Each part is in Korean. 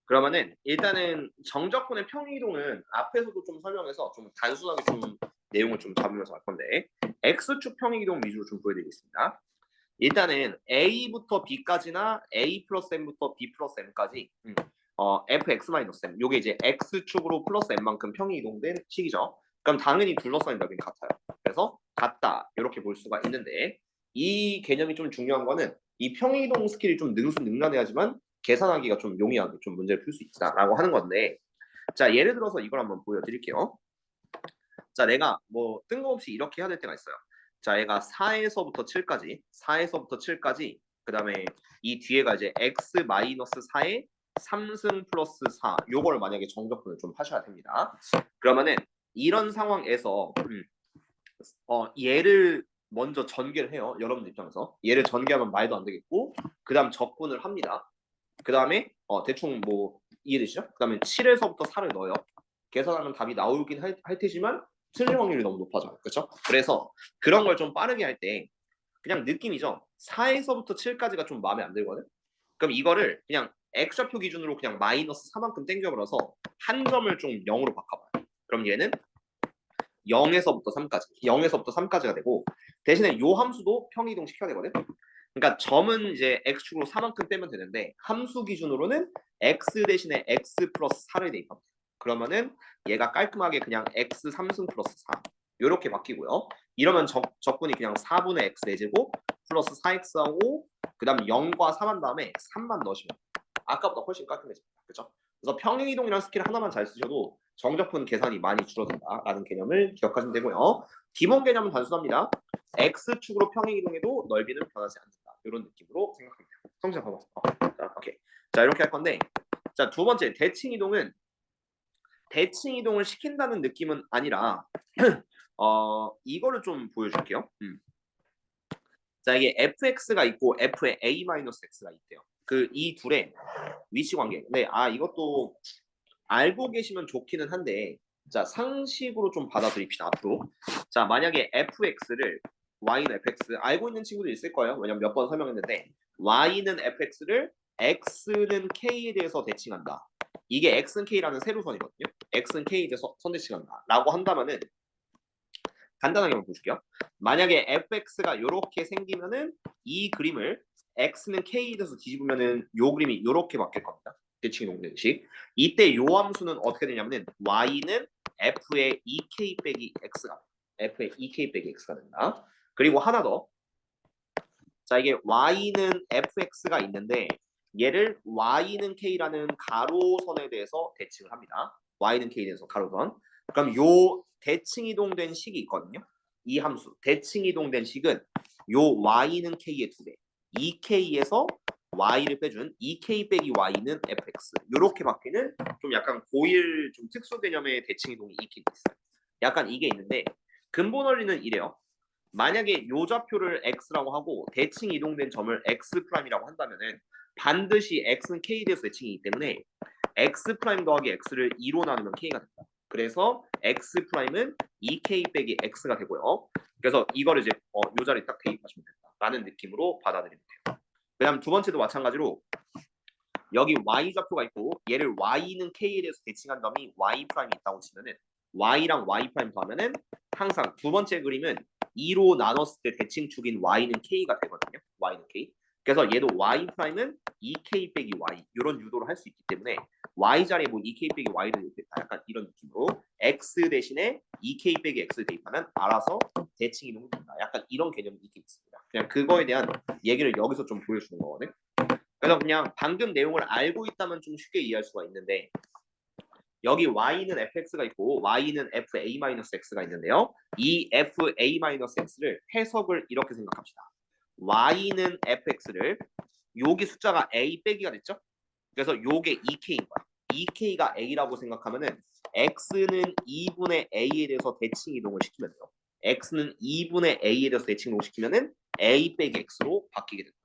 그러면은 일단은 정적분의 평이동은 앞에서도 좀 설명해서 좀 단순하게 좀 내용을 좀 잡으면서 할 건데 x축 평이동 위주로 좀 보여드리겠습니다. 일단은 a부터 b까지나 a 플러스 m부터 b 플러스 m까지 fx 마이너스 m 요게 이제 x축으로 플러스 m만큼 평이 이동된 식이죠. 그럼 당연히 둘러싸인 넓이는 같아요. 그래서 같다 이렇게 볼 수가 있는데 이 개념이 좀 중요한 거는 이 평이동 스킬이 좀 능수능란해야지만 계산하기가 좀 용이하게 좀 문제를 풀 수 있다라고 하는 건데 자 예를 들어서 이걸 한번 보여드릴게요. 자 내가 뭐 뜬금없이 이렇게 해야 될 때가 있어요. 자 얘가 4에서부터 7까지 4에서부터 7까지 그 다음에 이 뒤에가 이제 x 마이너스 4에 3승 플러스 4 요걸 만약에 정적분을 좀 하셔야 됩니다. 그러면은 이런 상황에서 얘를 먼저 전개를 해요. 여러분들 입장에서 얘를 전개하면 말도 안 되겠고 그 다음 적분을 합니다. 그 다음에 대충 뭐 이해되시죠? 그 다음에 7에서부터 4를 넣어요. 계산하면 답이 나오긴 할 테지만 틀릴 확률이 너무 높아져요. 그렇죠? 그래서 그런 걸 좀 빠르게 할 때 그냥 느낌이죠. 4에서부터 7까지가 좀 마음에 안 들거든. 그럼 이거를 그냥 X좌표 기준으로 그냥 마이너스 4만큼 땡겨버려서 한 점을 좀 0으로 바꿔봐요. 그럼 얘는 0에서부터 3까지, 0에서부터 3까지가 되고 대신에 요 함수도 평이동 시켜야 되거든. 그러니까 점은 이제 x축으로 4만큼 떼면 되는데 함수 기준으로는 x 대신에 x 플러스 4를 대입합니다. 그러면은 얘가 깔끔하게 그냥 x 3승 플러스 4 이렇게 바뀌고요. 이러면 적분이 그냥 4분의 x 4제곱 플러스 4x하고 그 다음 0과 3한 다음에 3만 넣으시면 아까보다 훨씬 깔끔해집니다. 그렇죠? 그래서 평행이동이라는 스킬 하나만 잘 쓰셔도 정적분 계산이 많이 줄어든다라는 개념을 기억하시면 되고요. 기본 개념은 단순합니다. x축으로 평행이동해도 넓이는 변하지 않는다. 이런 느낌으로 생각합니다. 성질 봐봐. 자, 오케이. 자, 이렇게 할 건데, 자, 두 번째 대칭 이동은 대칭 이동을 시킨다는 느낌은 아니라, 이거를 좀 보여줄게요. 자, 이게 fx가 있고 f의 a-x가 있대요. 그 이 둘의 위치 관계. 근데 이것도 알고 계시면 좋기는 한데, 자, 상식으로 좀 받아들입시다, 앞으로. 자, 만약에 fx를 y는 fx 알고 있는 친구들 있을 거예요. 왜냐면 몇 번 설명했는데 y는 fx를 x는 k에 대해서 대칭한다. 이게 x는 k라는 세로선이거든요. x는 k에 대해서 선대칭한다. 라고 한다면은 간단하게 한번 보실게요. 만약에 fx가 이렇게 생기면은 이 그림을 x는 k에 대해서 뒤집으면은 요 그림이 이렇게 바뀔 겁니다. 대칭이 동되듯이. 이때 요 함수는 어떻게 되냐면은 y는 f의 2k 빼기 x가 f의 2k 빼기 x가 된다. 그리고 하나 더. 자 이게 y는 fx가 있는데 얘를 y는 k라는 가로선에 대해서 대칭을 합니다. y는 k에 대해서 가로선. 그럼 요 대칭 이동된 식이 있거든요. 이 함수 대칭 이동된 식은 요 y는 k의 2배 2k에서 y를 빼준 2k 빼기 y는 fx 이렇게 바뀌는 좀 약간 고일 좀 특수 개념의 대칭 이동이 있긴 있어요. 약간 이게 있는데 근본 원리는 이래요. 만약에 요 좌표를 x라고 하고 대칭 이동된 점을 x 프라임이라고 한다면은 반드시 x는 k에 대해서 대칭이기 때문에 x 프라임 더하기 x를 2로 나누면 k가 된다. 그래서 x 프라임은 2k 빼기 x가 되고요. 그래서 이거를 이제 요 자리에 딱 대입하시면 된다라는 느낌으로 받아들이면 돼요. 그다음 두 번째도 마찬가지로 여기 y 좌표가 있고 얘를 y는 k에 대해서 대칭한 다음에 y 프라임이 있다고 치면은 y랑 y 프라임 더하면은 항상 두 번째 그림은 2로 나눴을 때 대칭축인 y는 k가 되거든요. y는 k. 그래서 얘도 y 프라임은 2k 빼기 y 이런 유도를 할 수 있기 때문에 y 자리에 뭐 2k 빼기 y를 대입했다. 약간 이런 느낌으로 x 대신에 2k 빼기 x를 대입하면 알아서 대칭 이동이 된다. 약간 이런 개념이 있긴 있습니다. 그냥 그거에 대한 얘기를 여기서 좀 보여주는 거거든요. 그래서 그냥 방금 내용을 알고 있다면 좀 쉽게 이해할 수가 있는데 여기 y는 fx가 있고 y는 fa-x가 있는데요. 이 fa-x를 해석을 이렇게 생각합시다. y는 fx를 여기 숫자가 a 빼기가 됐죠? 그래서 요게 2k인 거야. 2k가 a라고 생각하면은 x는 2분의 a에 대해서 대칭 이동을 시키면 돼요. x는 2분의 a에 대해서 대칭 이동을 시키면은 a 빼기 x로 바뀌게 된다.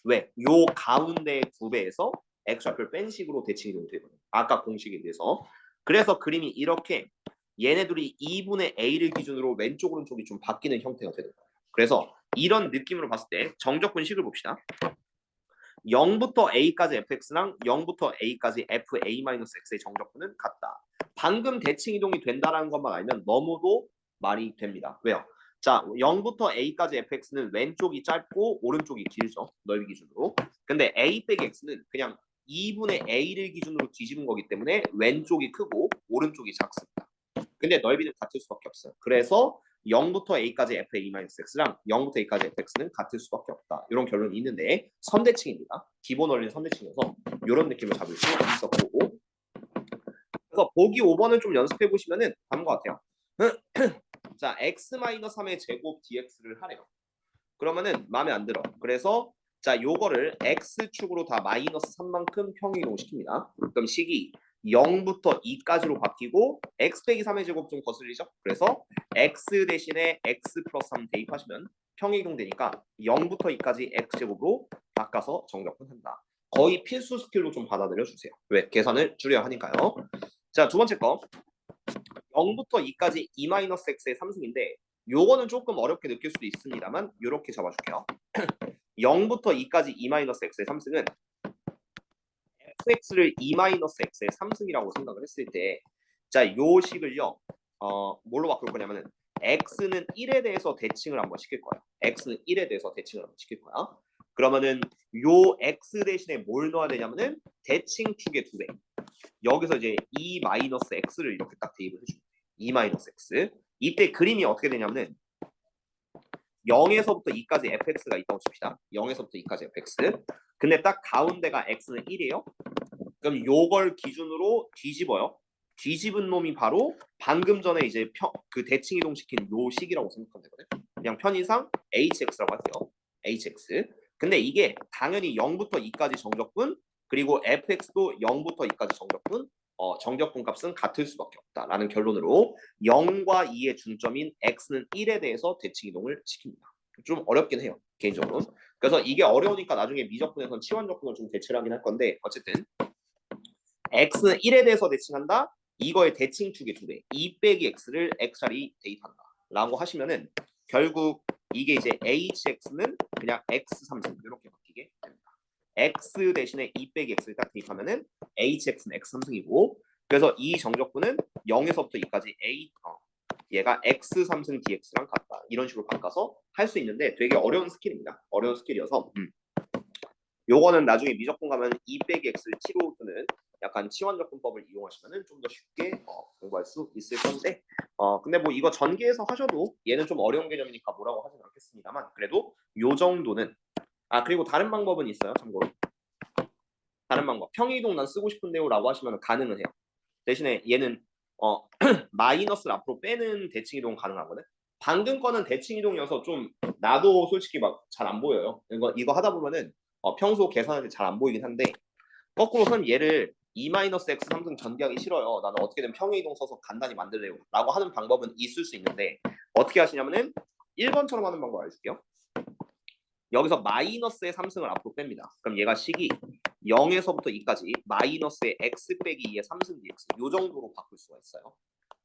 왜? 요 가운데 두 배에서 x좌표를 뺀 식으로 대칭이 되거든요. 아까 공식에 비해서. 그래서 그림이 이렇게 얘네들이 2분의 a를 기준으로 왼쪽 오른쪽이 좀 바뀌는 형태가 되는 거예요. 그래서 이런 느낌으로 봤을 때 정적분 식을 봅시다. 0부터 a까지 fx랑 0부터 a까지 fa-x의 정적분은 같다. 방금 대칭 이동이 된다라는 것만 알면 너무도 말이 됩니다. 왜요? 자, 0부터 a까지 fx는 왼쪽이 짧고 오른쪽이 길죠. 넓이 기준으로. 근데 a 빼기 x는 그냥 2분의 a를 기준으로 뒤집은 거기 때문에 왼쪽이 크고 오른쪽이 작습니다. 근데 넓이는 같을 수밖에 없어요. 그래서 0부터 a까지 fa-x랑 0부터 a까지 fx는 같을 수밖에 없다. 이런 결론이 있는데 선대칭입니다. 기본 원리는 선대칭이어서 이런 느낌을 잡을 수 있었고, 그래서 보기 5번을 좀 연습해 보시면은 다른 것 같아요. 자, x-3의 제곱 dx를 하래요. 그러면은 마음에 안 들어. 그래서 자, 요거를 x축으로 다 마이너스 3만큼 평행이동 시킵니다. 그럼 식이 0부터 2까지로 바뀌고 x 빼기 3의 제곱 좀 거슬리죠? 그래서 x 대신에 x 플러스 3 대입하시면 평행이동 되니까 0부터 2까지 x제곱으로 바꿔서 정적분 한다. 거의 필수 스킬로 좀 받아들여 주세요. 왜? 계산을 줄여야 하니까요. 자, 두 번째 거. 0부터 2까지 2-x의 3승인데 요거는 조금 어렵게 느낄 수도 있습니다만 이렇게 잡아줄게요. 0부터 2까지 2-x의 3승은 fx를 2-x의 3승이라고 생각을 했을 때, 자, 요 식을요, 뭘로 바꿀 거냐면은 x는 1에 대해서 대칭을 한번 시킬 거예요. x는 1에 대해서 대칭을 한번 시킬 거야. 그러면은 요 x 대신에 뭘 넣어야 되냐면은 대칭축의 2배. 여기서 이제 2-x를 이렇게 딱 대입을 해주면 돼. 2-x. 이때 그림이 어떻게 되냐면은 0에서부터 2까지 fx가 있다고 칩시다. 0에서부터 2까지 fx. 근데 딱 가운데가 x는 1이에요. 그럼 요걸 기준으로 뒤집어요. 뒤집은 놈이 바로 방금 전에 이제 그 대칭 이동시킨 요 식이라고 생각하면 되거든요. 그냥 편의상 hx라고 할게요. hx. 근데 이게 당연히 0부터 2까지 정적분, 그리고 fx도 0부터 2까지 정적분, 정적분 값은 같을 수밖에 없다라는 결론으로 0과 2의 중점인 x는 1에 대해서 대칭 이동을 시킵니다. 좀 어렵긴 해요, 개인적으로. 그래서 이게 어려우니까 나중에 미적분에서는 치환적분을 좀 대체를 하긴 할 건데, 어쨌든 x는 1에 대해서 대칭한다. 이거의 대칭축의 2배, 2 빼기 x를 x자리 대입한다 라고 하시면은 결국 이게 이제 hx는 그냥 x3승 이렇게 바뀌게 됩니다. x 대신에 2 빼기 x를 딱 대입하면은 hx는 x3승이고, 그래서 이 정적분은 0에서부터 2까지 얘가 x3승 dx랑 같다. 이런 식으로 바꿔서 할 수 있는데 되게 어려운 스킬입니다. 어려운 스킬이어서 요거는 나중에 미적분 가면 2 빼기 x를 t로 두는 약간 치환적분법을 이용하시면 좀 더 쉽게 공부할 수 있을 건데, 근데 뭐 이거 전기에서 하셔도 얘는 좀 어려운 개념이니까 뭐라고 하진 않겠습니다만, 그래도 요 정도는. 그리고 다른 방법은 있어요. 참고로 다른 방법, 평이동 난 쓰고 싶은데요 라고 하시면 가능은 해요. 대신에 얘는 마이너스를 앞으로 빼는 대칭 이동 가능하거든. 방금 거는 대칭 이동이어서 좀 나도 솔직히 막 잘 안 보여요. 이거 하다 보면은 평소 계산할 때 잘 안 보이긴 한데, 거꾸로선 얘를 2-x 3승 전개하기 싫어요. 나는 어떻게든 평행 이동 써서 간단히 만들래요 라고 하는 방법은 있을 수 있는데, 어떻게 하시냐면은 1번처럼 하는 방법 알려줄게요. 여기서 마이너스의 3승을 앞으로 뺍니다. 그럼 얘가 식이 0에서부터 2까지 마이너스의 x 빼기 2의 3승 dx 요 정도로 바꿀 수가 있어요.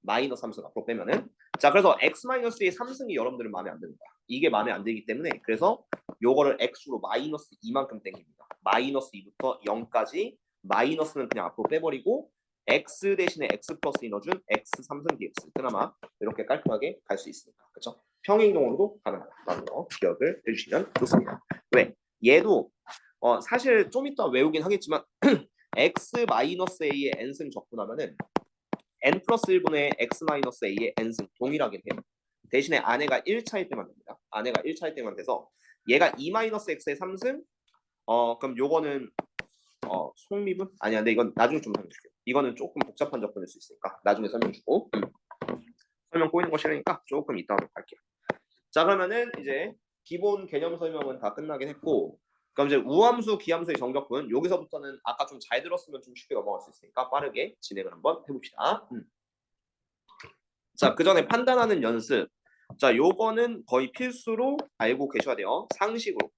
마이너스 3승 앞으로 빼면은. 자, 그래서 x-의 3승이 여러분들은 마음에 안 드는 거야. 이게 마음에 안 들기 때문에 그래서 요거를 x로 마이너스 2만큼 땡깁니다. 마이너스 2부터 0까지 마이너스는 그냥 앞으로 빼버리고 x 대신에 x 플러스 2 넣어준 x 3승 dx. 그나마 이렇게 깔끔하게 갈 수 있으니까. 그렇죠? 평행이동으로도 가능하다는 거 기억을 해주시면 좋습니다. 왜? 얘도 사실 좀 이따 외우긴 하겠지만 x-a의 n승 적분하면은 n 플러스 1분의 x-a의 n승 동일하게 돼요. 대신에 안에가 1차일 때만 됩니다. 안에가 1차일 때만 돼서 얘가 2-x의 3승, 그럼 요거는 속미분? 아니야, 근데 이건 나중에 좀 설명줄게요. 이거는 조금 복잡한 적분일 수 있으니까 나중에 설명주고, 설명 꼬이는 거 싫으니까 조금 이따 하도록 할게요. 자, 그러면은 이제 기본 개념 설명은 다 끝나긴 했고, 그럼 이제 우함수, 기함수의 정적분, 여기서부터는 아까 좀 잘 들었으면 좀 쉽게 넘어갈 수 있으니까 빠르게 진행을 한번 해봅시다. 자, 그 전에 판단하는 연습. 자, 요거는 거의 필수로 알고 계셔야 돼요. 상식으로.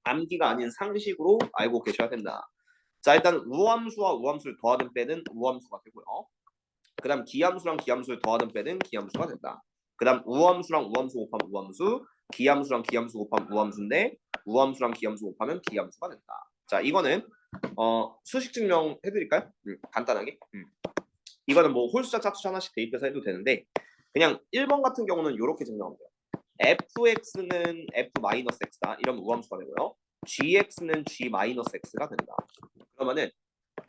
암기가 아닌 상식으로 알고 계셔야 된다. 자, 일단 우함수와 우함수를 더하든 빼는 우함수가 되고요. 그 다음 기함수랑 기함수를 더하든 빼는 기함수가 된다. 그 다음 우함수랑 우함수 곱하면 우함수, 기함수랑 기함수 곱하면 우함수인데, 우함수랑 기함수 곱하면 기함수가 된다. 자, 이거는 수식 증명 해드릴까요? 간단하게. 이거는 뭐 홀수자 짝수자 하나씩 대입해서 해도 되는데 그냥 1번 같은 경우는 이렇게 증명하면 돼요. fx는 f-x다. 이러면 우함수가 되고요. gx는 g-x가 된다. 그러면은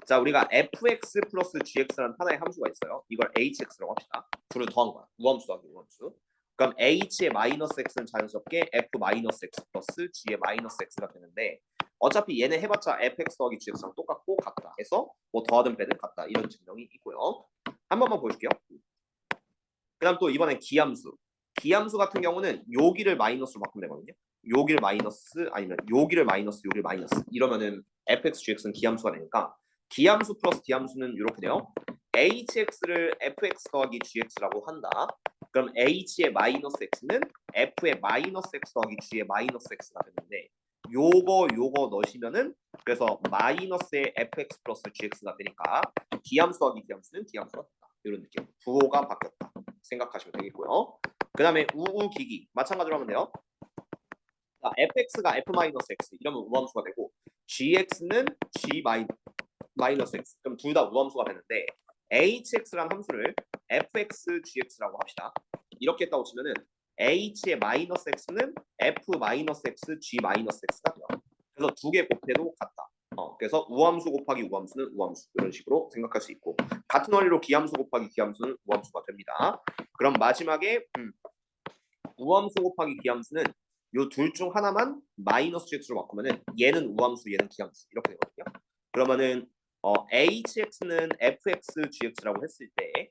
자, 우리가 fx 플러스 gx라는 하나의 함수가 있어요. 이걸 hx라고 합시다. 둘을 더한 거야. 우함수 더하기 우함수. 그럼 h의 마이너스 x는 자연스럽게 f-x 플러스 g의 마이너스 x가 되는데 어차피 얘네 해봤자 fx 더하기 gx랑 똑같고 같다 해서 뭐 더하든 빼든 같다 이런 증명이 있고요. 한 번만 보여줄게요. 그 다음 또 이번엔 기함수. 기함수 같은 경우는 여기를 마이너스로 바꾸면 되거든요. 여기를 마이너스 아니면 여기를 마이너스 여기를 마이너스 이러면은 fx, gx는 기함수가 되니까 기함수 플러스 기함수는 이렇게 돼요. hx를 fx 더하기 gx라고 한다. 그럼 h의 마이너스 x는 f의 마이너스 x 더하기 g의 마이너스 x가 되는데 요거 넣으시면은 그래서 마이너스의 fx 플러스 gx가 되니까 기함수 더하기 기함수는 기함수가 된다. 이런 느낌. 부호가 바뀌었다. 생각하시면 되겠고요. 그 다음에 우기기 마찬가지로 하면 돼요. 자, fx가 f-x 이러면 우함수가 되고 gx는 g-x 그럼 둘 다 우함수가 되는데 hx라는 함수를 fx, gx라고 합시다. 이렇게 했다고 치면은 h의 마이너스 x는 f-x, g-x가 돼요. 그래서 두 개 곱해도 같다. 그래서 우함수 곱하기 우함수는 우함수 이런 식으로 생각할 수 있고 같은 원리로 기함수 곱하기 기함수는 우함수가 됩니다. 그럼 마지막에 우함수 곱하기 기함수는 요 둘 중 하나만 마이너스 gx로 바꾸면은 얘는 우함수 얘는 기함수 이렇게 되거든요. 그러면은 hx는 fx gx라고 했을 때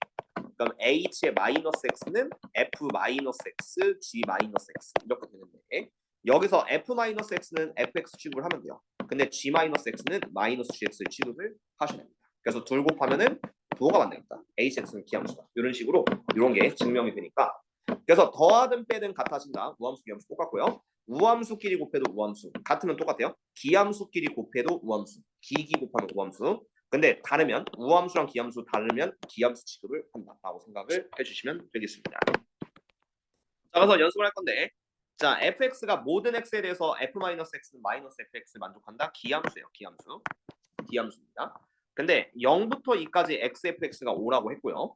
그럼 h의 마이너스 x는 f 마이너스 x g 마이너스 x 이렇게 되는데 여기서 f 마이너스 x는 fx 취급을 하면 돼요. 근데 g 마이너스 x는 마이너스 gx 취급을 하셔야 됩니다. 그래서 둘 곱하면은 부호가 만들겠다. hx는 기함수다. 이런 식으로 이런 게 증명이 되니까 그래서 더하든 빼든 같아진다. 우함수 기함수 똑같고요. 우함수끼리 곱해도 우함수 같으면 똑같아요. 기함수끼리 곱해도 우함수 기기 곱하면 우함수 근데 다르면 우함수랑 기함수 다르면 기함수 취급을 한다라고 생각을 해주시면 되겠습니다. 자, 그래서 연습을 할 건데 자 fx가 모든 x에 대해서 f-x는 마이너스 fx를 만족한다. 기함수예요. 기함수입니다. 근데 0부터 2까지 xfx가 5라고 했고요.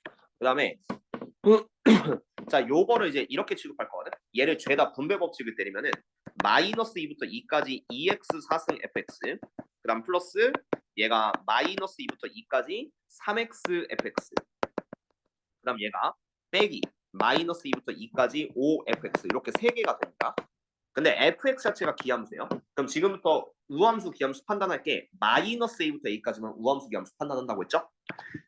그 다음에 자 요거를 이제 이렇게 취급할 거거든. 얘를 죄다 분배 법칙을 때리면은 마이너스 2부터 2까지 2x 4승 fx 그 다음 플러스 얘가 마이너스 2부터 2까지 3x fx 그 다음 얘가 빼기 마이너스 2부터 2까지 5fx 이렇게 세 개가 됩니다. 근데 fx 자체가 기함수예요. 그럼 지금부터 우함수 기함수 판단할 게 마이너스 2부터 2까지만 우함수 기함수 판단한다고 했죠?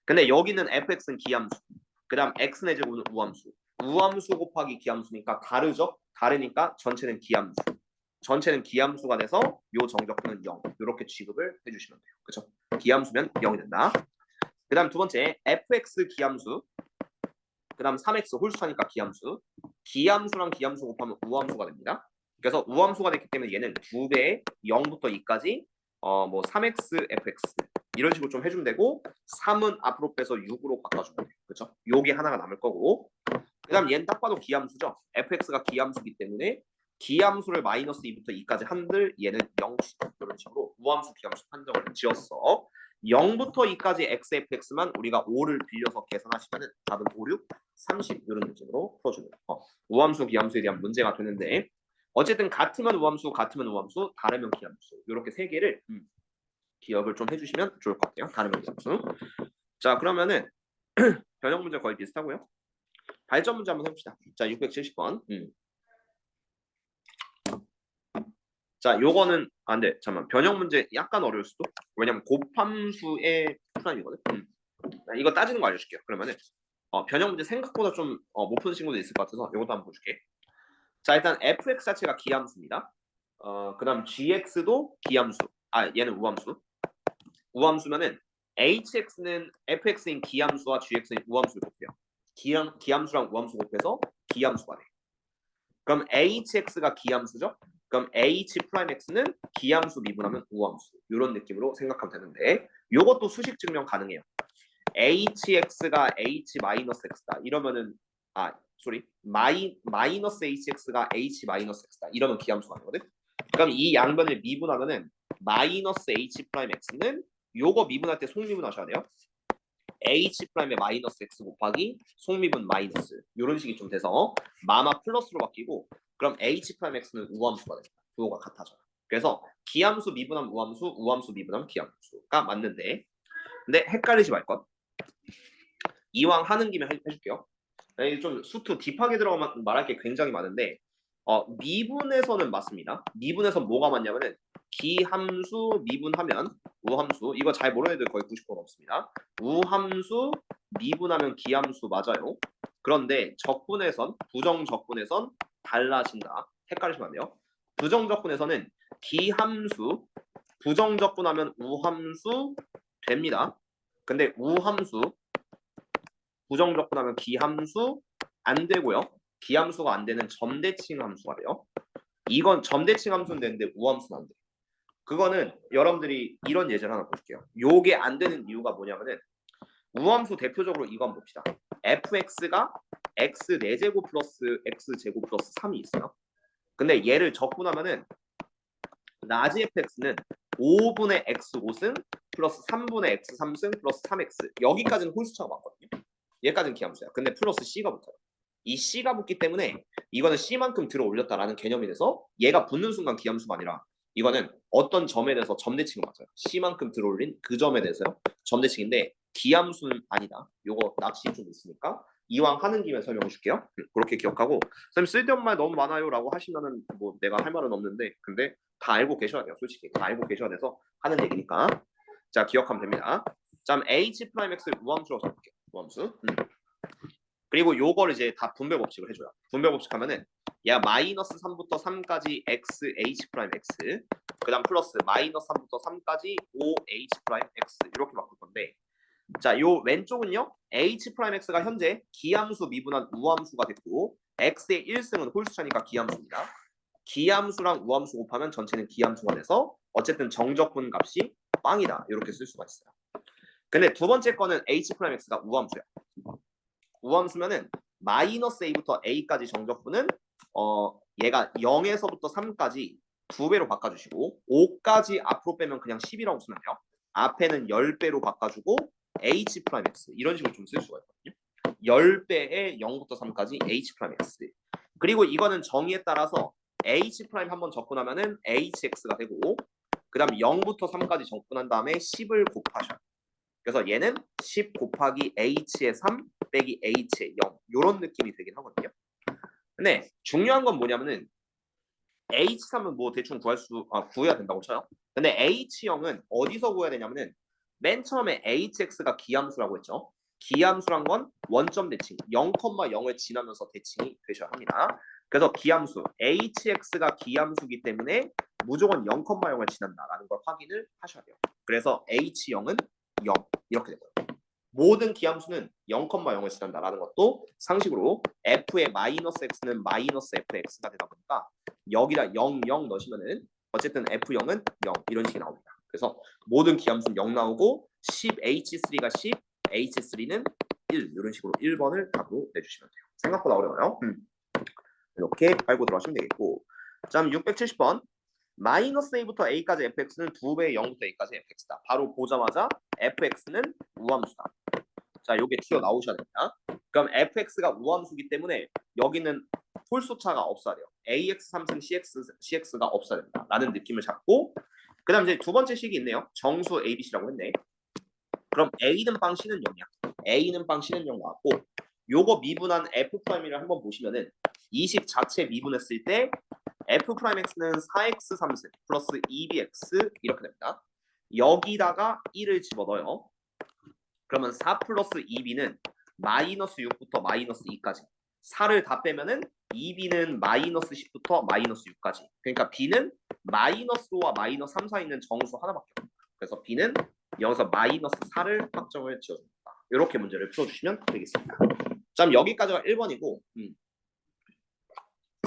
근데 여기는 fx는 기함수 그 다음 x의 제곱은 우함수 우함수 곱하기 기함수니까 다르죠? 다르니까 전체는 기함수 전체는 기함수가 돼서 요 정적분은 0 이렇게 취급을 해주시면 돼요. 그렇죠? 기함수면 0이 된다. 그 다음 두 번째 fx 기함수 그 다음 3x 홀수하니까 기함수 기함수랑 기함수 곱하면 우함수가 됩니다. 그래서 우함수가 됐기 때문에 얘는 2배의 0부터 2까지 뭐 3x fx 이런 식으로 좀 해주면 되고 3은 앞으로 빼서 6으로 바꿔주면 돼요. 그렇죠? 요게 하나가 남을 거고 그 다음 얘는 딱 봐도 기함수죠. fx가 기함수이기 때문에 기함수를 마이너스 2부터 2까지 한들 얘는 0 이런 식으로 우함수 기함수 판정을 지었어. 0부터 2까지 xfx만 우리가 5를 빌려서 계산하시면 답은 5, 6, 30 이런 느낌으로 풀어주는 우함수 기함수에 대한 문제가 되는데 어쨌든 같으면 우함수 다르면 기함수 이렇게 세 개를 기억을 좀 해주시면 좋을 것 같아요. 다르면 기함수. 자 그러면은 변형 문제 거의 비슷하고요. 발전 문제 한번 해봅시다. 자 670번. 자 요거는 안돼 잠깐만 변형 문제 약간 어려울 수도 왜냐면 곱함수의 풀함이거든. 이거 따지는 거 알려줄게요. 그러면은 변형 문제 생각보다 좀 못 푸는 친구도 있을 것 같아서 이것도 한번 보여줄게. 자 일단 fx 자체가 기함수입니다. 그 다음 gx도 기함수 얘는 우함수면은 hx는 fx인 기함수와 gx인 우함수를 곱해요. 기함수랑 우함수 곱해서 기함수가 돼. 그럼 hx가 기함수죠? 그럼 h'x는 기함수 미분하면 우함수 이런 느낌으로 생각하면 되는데 이것도 수식 증명 가능해요. hx가 h-x다 이러면은 마이너스 hx가 h 마이너스 x다. 이러면 기함수가 아니거든. 그럼 이 양변을 미분하면은 마이너스 h 프라임 x는 요거 미분할 때 속미분하셔야 돼요. h 프라임의 마이너스 x 곱하기 속미분 마이너스 이런 식이 좀 돼서 마마 플러스로 바뀌고 그럼 h 프라임 x는 우함수가 됩니다. 부호가 같아져요. 그래서 기함수 미분하면 우함수, 우함수 미분하면 기함수가 맞는데 근데 헷갈리지 말 것. 이왕 하는 김에 해줄게요. 좀 수투 딥하게 들어가면 말할 게 굉장히 많은데 미분에서는 맞습니다. 미분에서 뭐가 맞냐면은 기함수 미분하면 우함수 이거 잘 모르는 애들 거의 90% 넘습니다. 우함수 미분하면 기함수 맞아요. 그런데 적분에선 부정적분에선 달라진다. 헷갈리시면 안 돼요. 부정적분에서는 기함수 부정적분하면 우함수 됩니다. 근데 우함수 부정적분하면 기함수 안 되고요. 기함수가 안 되는 점대칭 함수가 돼요. 이건 점대칭 함수는 되는데 우함수는 안 돼요. 그거는 여러분들이 이런 예제를 하나 볼게요. 요게 안 되는 이유가 뭐냐면은 우함수 대표적으로 이거 한번 봅시다. fx가 x 4제곱 플러스 x제곱 플러스 3이 있어요. 근데 얘를 적분하면은 라지 fx는 5분의 x 5승 플러스 3분의 x 3승 플러스 3x 여기까지는 홀수차가 맞거든요. 얘까지는 기함수야. 근데 플러스 c가 붙어요. 이 c가 붙기 때문에 이거는 c만큼 들어 올렸다라는 개념이 돼서 얘가 붙는 순간 기함수가 아니라 이거는 어떤 점에 대해서 점대칭을 맞아요. c만큼 들어 올린 그 점에 대해서요. 점대칭인데 기함수는 아니다. 요거 낚시 좀 있으니까 이왕 하는 김에 설명해 줄게요. 그렇게 기억하고 선생님 쓸데없는 말 너무 많아요 라고 하시면은 뭐 내가 할 말은 없는데 근데 다 알고 계셔야 돼요. 솔직히 다 알고 계셔야 돼서 하는 얘기니까 자 기억하면 됩니다. 자 h 프라임 x 우함수로 적을게요. 우함수. 그리고 요거를 이제 다 분배 법칙을 해줘요. 분배 법칙 하면은 얘가 마이너스 3부터 3까지 x h 프라임 x 그다음 플러스 마이너스 3부터 3까지 5 h 프라임 x 이렇게 바꿀 건데 자, 요 왼쪽은요 h 프라임 x가 현재 기함수 미분한 우함수가 됐고 x의 1승은 홀수차니까 기함수입니다. 기함수랑 우함수 곱하면 전체는 기함수가 돼서 어쨌든 정적분 값이 빵이다 이렇게 쓸 수가 있어요. 근데 두 번째 거는 h 프라임 x가 우함수야. 우함수면은 마이너스 a부터 a까지 정적분은 얘가 0에서부터 3까지 2배로 바꿔주시고 5까지 앞으로 빼면 그냥 10이라고 쓰면 돼요. 앞에는 10배로 바꿔주고 h 프라임 x 이런 식으로 좀 쓸 수가 있거든요. 10배에 0부터 3까지 h 프라임 x 그리고 이거는 정의에 따라서 h 프라임 한번 접근하면은 hx가 되고 그 다음 0부터 3까지 접근한 다음에 10을 곱하셔요. 그래서 얘는 10 곱하기 h의 3 빼기 h의 0 이런 느낌이 되긴 하거든요. 근데 중요한 건 뭐냐면은 h3은 뭐 대충 구해야 된다고 쳐요. 근데 h0은 어디서 구해야 되냐면은 맨 처음에 hx가 기함수라고 했죠. 기함수란 건 원점 대칭 0,0을 지나면서 대칭이 되셔야 합니다. 그래서 기함수 hx가 기함수기 때문에 무조건 0,0을 지난다라는 걸 확인을 하셔야 돼요. 그래서 h0은 0 이렇게 되고요. 모든 기함수는 0,0을 지난다라는 것도 상식으로 f의 마이너스 x는 마이너스 fx가 되다 보니까 여기다 0, 0 넣으시면은 어쨌든 f0은 0 이런 식이 나옵니다. 그래서 모든 기함수는 0 나오고 10h3가 10, h3는 1 이런 식으로 1번을 답으로 내주시면 돼요. 생각보다 어려워요. 이렇게 알고 들어가시면 되겠고 자 670번 마이너스 a부터 a까지 fx는 2배의 0부터 a까지 fx다. 바로 보자마자 fx는 우함수다. 자, 요게 튀어나오셔야 됩니다. 그럼 fx가 우함수기 때문에 여기는 홀수차가 없어야 돼요. ax 3승 cx가 없어야 된다. 라는 느낌을 잡고 그 다음 이제 두 번째 식이 있네요. 정수 abc라고 했네. 그럼 a는 빵 c는 0이야. a는 빵 c는 0 나왔고 요거 미분한 f'를 한번 보시면은 이 식 자체 미분했을 때 f'x는 4x 3승 플러스 2bx 이렇게 됩니다. 여기다가 1을 집어넣어요. 그러면 4 플러스 2b는 마이너스 6부터 마이너스 2까지 4를 다 빼면은 2b는 마이너스 10부터 마이너스 6까지 그러니까 b는 마이너스 5와 마이너스 3 사이에 있는 정수 하나밖에 없습니다. 그래서 b는 여기서 마이너스 4를 확정을 지어줍니다. 이렇게 문제를 풀어주시면 되겠습니다. 자, 여기까지가 1번이고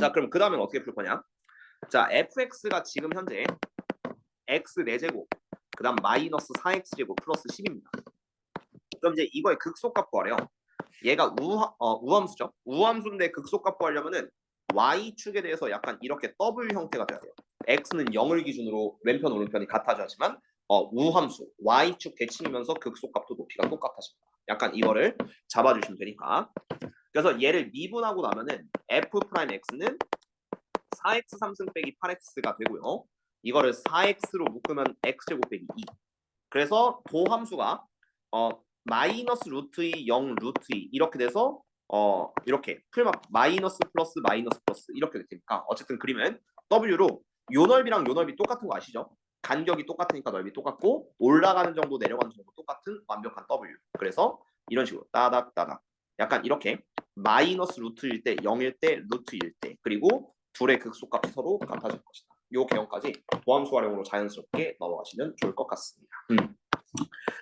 자, 그럼 그 다음엔 어떻게 풀 거냐? 자, fx가 지금 현재 x 4제곱 그 다음 마이너스 4x제곱 플러스 10입니다. 그럼 이제 이거의 극소값 구하래요. 얘가 우함수죠. 우함수인데 극소값 구하려면은 y축에 대해서 약간 이렇게 W 형태가 돼야 돼요. x는 0을 기준으로 왼편 오른편이 같아져야지만 우함수 y축 대칭이면서 극소값도 높이가 똑같아집니다. 약간 이거를 잡아주시면 되니까. 그래서 얘를 미분하고 나면은 f 프라임 x는 4x 3승 빼기 8x가 되고요. 이거를 4x로 묶으면 x제곱 빼기 2. 그래서 도함수가 마이너스 루트 2, 0 루트 2 이렇게 돼서 이렇게 풀막 마이너스 플러스 마이너스 플러스 이렇게 되니까 어쨌든 그림은 W로 요 넓이랑 요 넓이 똑같은 거 아시죠? 간격이 똑같으니까 넓이 똑같고 올라가는 정도 내려가는 정도 똑같은 완벽한 W. 그래서 이런 식으로 따닥따닥 약간 이렇게 마이너스 루트일 때 0일 때 루트일 때 그리고 둘의 극소값이 서로 같아질 것이다. 요 개념까지 도함수 활용으로 자연스럽게 넘어가시면 좋을 것 같습니다.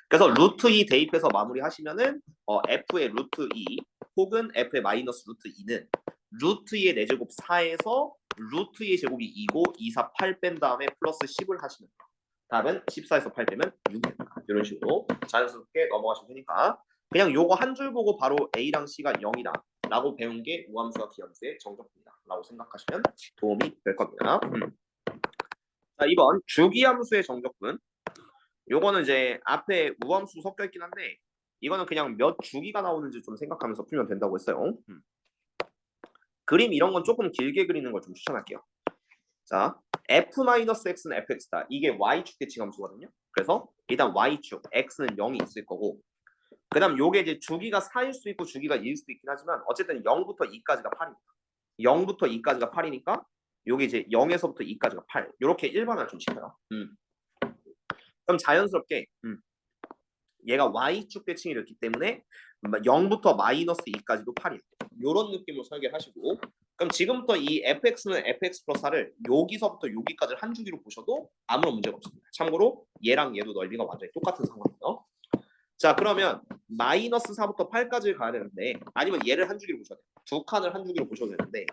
그래서 루트 2 대입해서 마무리하시면은 f의 루트 2 혹은 f의 마이너스 루트 2는 루트 2의 4제곱 4에서 루트 2의 제곱이 2고 2, 4, 8 뺀 다음에 플러스 10을 하시면 돼요. 답은 14에서 8 빼면 6입니다. 이런 식으로 자연스럽게 넘어가시면 되니까 그냥 요거 한 줄 보고 바로 A랑 C가 0이다 라고 배운 게 우함수와 기함수의 정적분이다 라고 생각하시면 도움이 될 겁니다. 자, 2번 주기함수의 정적분. 요거는 이제 앞에 우함수 섞여 있긴 한데 이거는 그냥 몇 주기가 나오는지 좀 생각하면서 풀면 된다고 했어요. 그림 이런 건 조금 길게 그리는 걸 좀 추천할게요. 자, f-x는 fx다. 이게 y축 대칭함수거든요. 그래서 일단 y축 x는 0이 있을 거고 그 다음 요게 이제 주기가 4일 수 있고 주기가 2일 수도 있긴 하지만 어쨌든 0부터 2까지가 8입니다. 0부터 2까지가 8이니까 요게 이제 0에서부터 2까지가 8. 요렇게 일반화 좀 시켜요. 그럼 자연스럽게 얘가 y축 대칭이었기 때문에 0부터 마이너스 2까지도 8이에요. 이런 느낌으로 설계하시고 그럼 지금부터 이 fx는 fx 플러스 4를 여기서부터 여기까지 한 주기로 보셔도 아무런 문제가 없습니다. 참고로 얘랑 얘도 넓이가 완전히 똑같은 상황이에요. 자 그러면 마이너스 4부터 8까지 가야 되는데 아니면 얘를 한 주기로 보셔야 돼요. 두 칸을 한 주기로 보셔도 되는데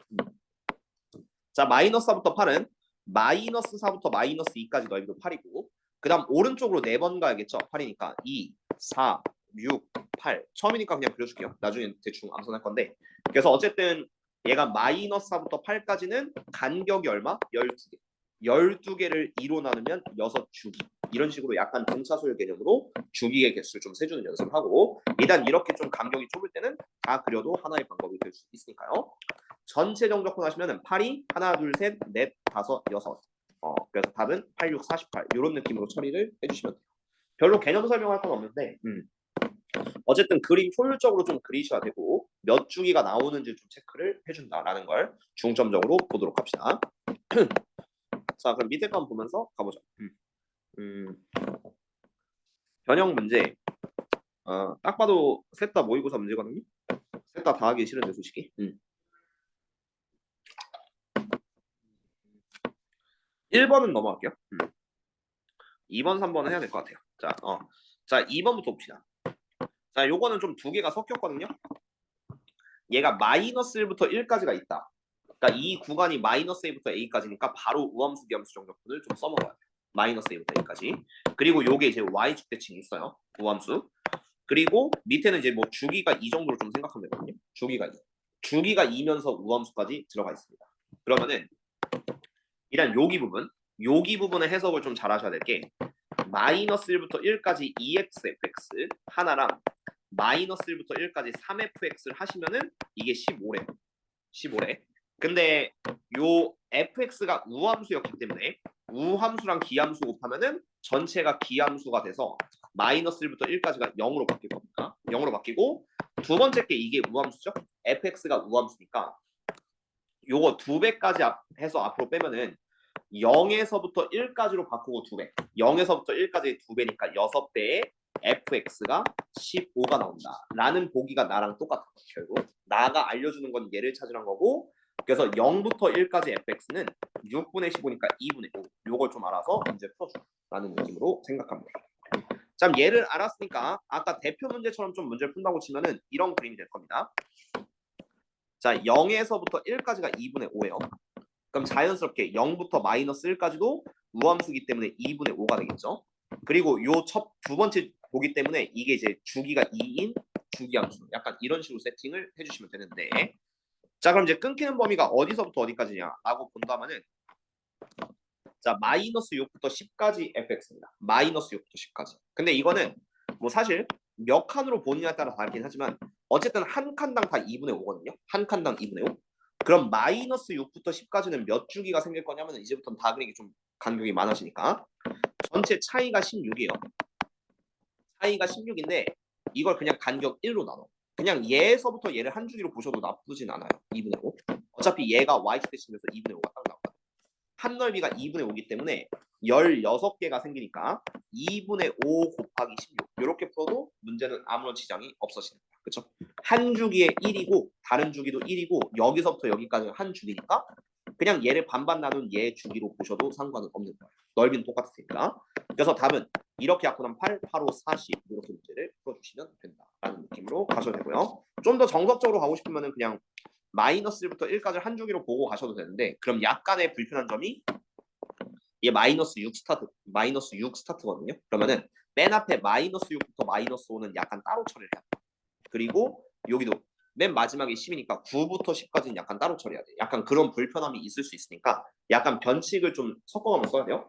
자 마이너스 4부터 8은 마이너스 4부터 마이너스 2까지 넓이도 8이고 그 다음 오른쪽으로 4번 가야겠죠. 8이니까 2, 4, 6, 8 처음이니까 그냥 그려줄게요. 나중에 대충 암산할 건데 그래서 어쨌든 얘가 마이너스 4부터 8까지는 간격이 얼마? 12개 12개를 2로 나누면 6주기 이런 식으로 약간 등차수열 개념으로 주기의 개수를 좀 세주는 연습을 하고 일단 이렇게 좀 간격이 좁을 때는 다 그려도 하나의 방법이 될 수 있으니까요. 전체 정적분 하시면은 8이 하나, 둘, 셋, 넷, 다섯, 여섯 그래서 답은 8, 6, 48 이런 느낌으로 처리를 해주시면 돼요. 별로 개념 설명할 건 없는데 어쨌든 그림 효율적으로 좀 그리셔야 되고 몇 주기가 나오는지 좀 체크를 해준다라는 걸 중점적으로 보도록 합시다. 자 그럼 밑에 거 한번 보면서 가보죠. 변형 문제 딱 봐도 셋 다 모의고사 문제거든요. 셋 다 하기 싫은데 솔직히 1번은 넘어갈게요. 2번, 3번은 해야 될 것 같아요. 자 2번부터 봅시다. 자 요거는 좀 두 개가 섞였거든요. 얘가 마이너스 1부터 1까지가 있다. 그러니까 이 구간이 마이너스 A부터 A까지니까 바로 우함수 기함수 정적분을 좀 써먹어야 돼요. 마이너스 A부터 A까지. 그리고 요게 이제 Y축 대칭이 있어요. 우함수. 그리고 밑에는 이제 뭐 주기가 2 정도로 좀 생각하면 되거든요. 주기가 2. 주기가 2면서 우함수까지 들어가 있습니다. 그러면은 일단 여기 부분의 해석을 좀 잘 하셔야 될 게 마이너스 1부터 1까지 2xfx 하나랑 마이너스 1부터 1까지 3fx를 하시면은 이게 15래. 15래. 근데 요 fx가 우함수였기 때문에 우함수랑 기함수 곱하면은 전체가 기함수가 돼서 마이너스 1부터 1까지가 0으로 바뀔 겁니다. 0으로 바뀌고 두 번째 게 이게 우함수죠. fx가 우함수니까 요거 2배까지 해서 앞으로 빼면은 0에서부터 1까지로 바꾸고 2배 0에서부터 1까지 2배니까 6배에 fx가 15가 나온다 라는 보기가 나랑 똑같은 거예요. 결국 나가 알려주는 건 얘를 찾으란 거고 그래서 0부터 1까지 fx는 6분의 15니까 2분의 5 요걸 좀 알아서 문제 풀어줘 라는 느낌으로 생각합니다. 자 얘를 알았으니까 아까 대표 문제처럼 좀 문제를 푼다고 치면은 이런 그림이 될 겁니다. 자 0에서부터 1까지가 2분의 5예요. 그럼 자연스럽게 0부터 마이너스 1까지도 우함수기 때문에 2분의 5가 되겠죠. 그리고 요 두 번째 보기 때문에 이게 이제 주기가 2인 주기함수. 약간 이런 식으로 세팅을 해주시면 되는데, 자 그럼 이제 끊기는 범위가 어디서부터 어디까지냐라고 본다면은, 자 마이너스 6부터 10까지 fx입니다. 마이너스 6부터 10까지. 근데 이거는 뭐 사실 몇 칸으로 보느냐에 따라 다르긴 하지만 어쨌든 한 칸당 다 2분의 5거든요. 한 칸당 2분의 5. 그럼 마이너스 6부터 10까지는 몇 주기가 생길 거냐면 이제부터는 다 그리기 좀 간격이 많아지니까 전체 차이가 16이에요. 차이가 16인데 이걸 그냥 간격 1로 나눠. 그냥 얘에서부터 얘를 한 주기로 보셔도 나쁘진 않아요. 2분의 5. 어차피 얘가 yx 대신해서 2분의 5가 딱 나와요. 한 넓이가 2분의 5이기 때문에 16개가 생기니까 2분의 5 곱하기 16 이렇게 풀어도 문제는 아무런 지장이 없어지는 거야. 그렇죠? 한 주기에 1이고 다른 주기도 1이고 여기서부터 여기까지 한 주기니까 그냥 얘를 반반 나눈 얘 주기로 보셔도 상관은 없는 거예요. 넓이는 똑같으니까. 그래서 답은 이렇게 갖고 나면 8, 8, 5, 40 이렇게 문제를 풀어주시면 된다라는 느낌으로 가셔도 되고요. 좀 더 정석적으로 가고 싶으면 그냥 마이너스 1부터 1까지 한 주기로 보고 가셔도 되는데 그럼 약간의 불편한 점이 얘 마이너스 6 스타트, 마이너스 6 스타트거든요. 그러면은 맨 앞에 마이너스 6부터 마이너스 5는 약간 따로 처리를 해야 돼. 그리고 여기도 맨 마지막에 10이니까 9부터 10까지는 약간 따로 처리해야 돼. 약간 그런 불편함이 있을 수 있으니까 약간 변칙을 좀 섞어가면서 써야 돼요.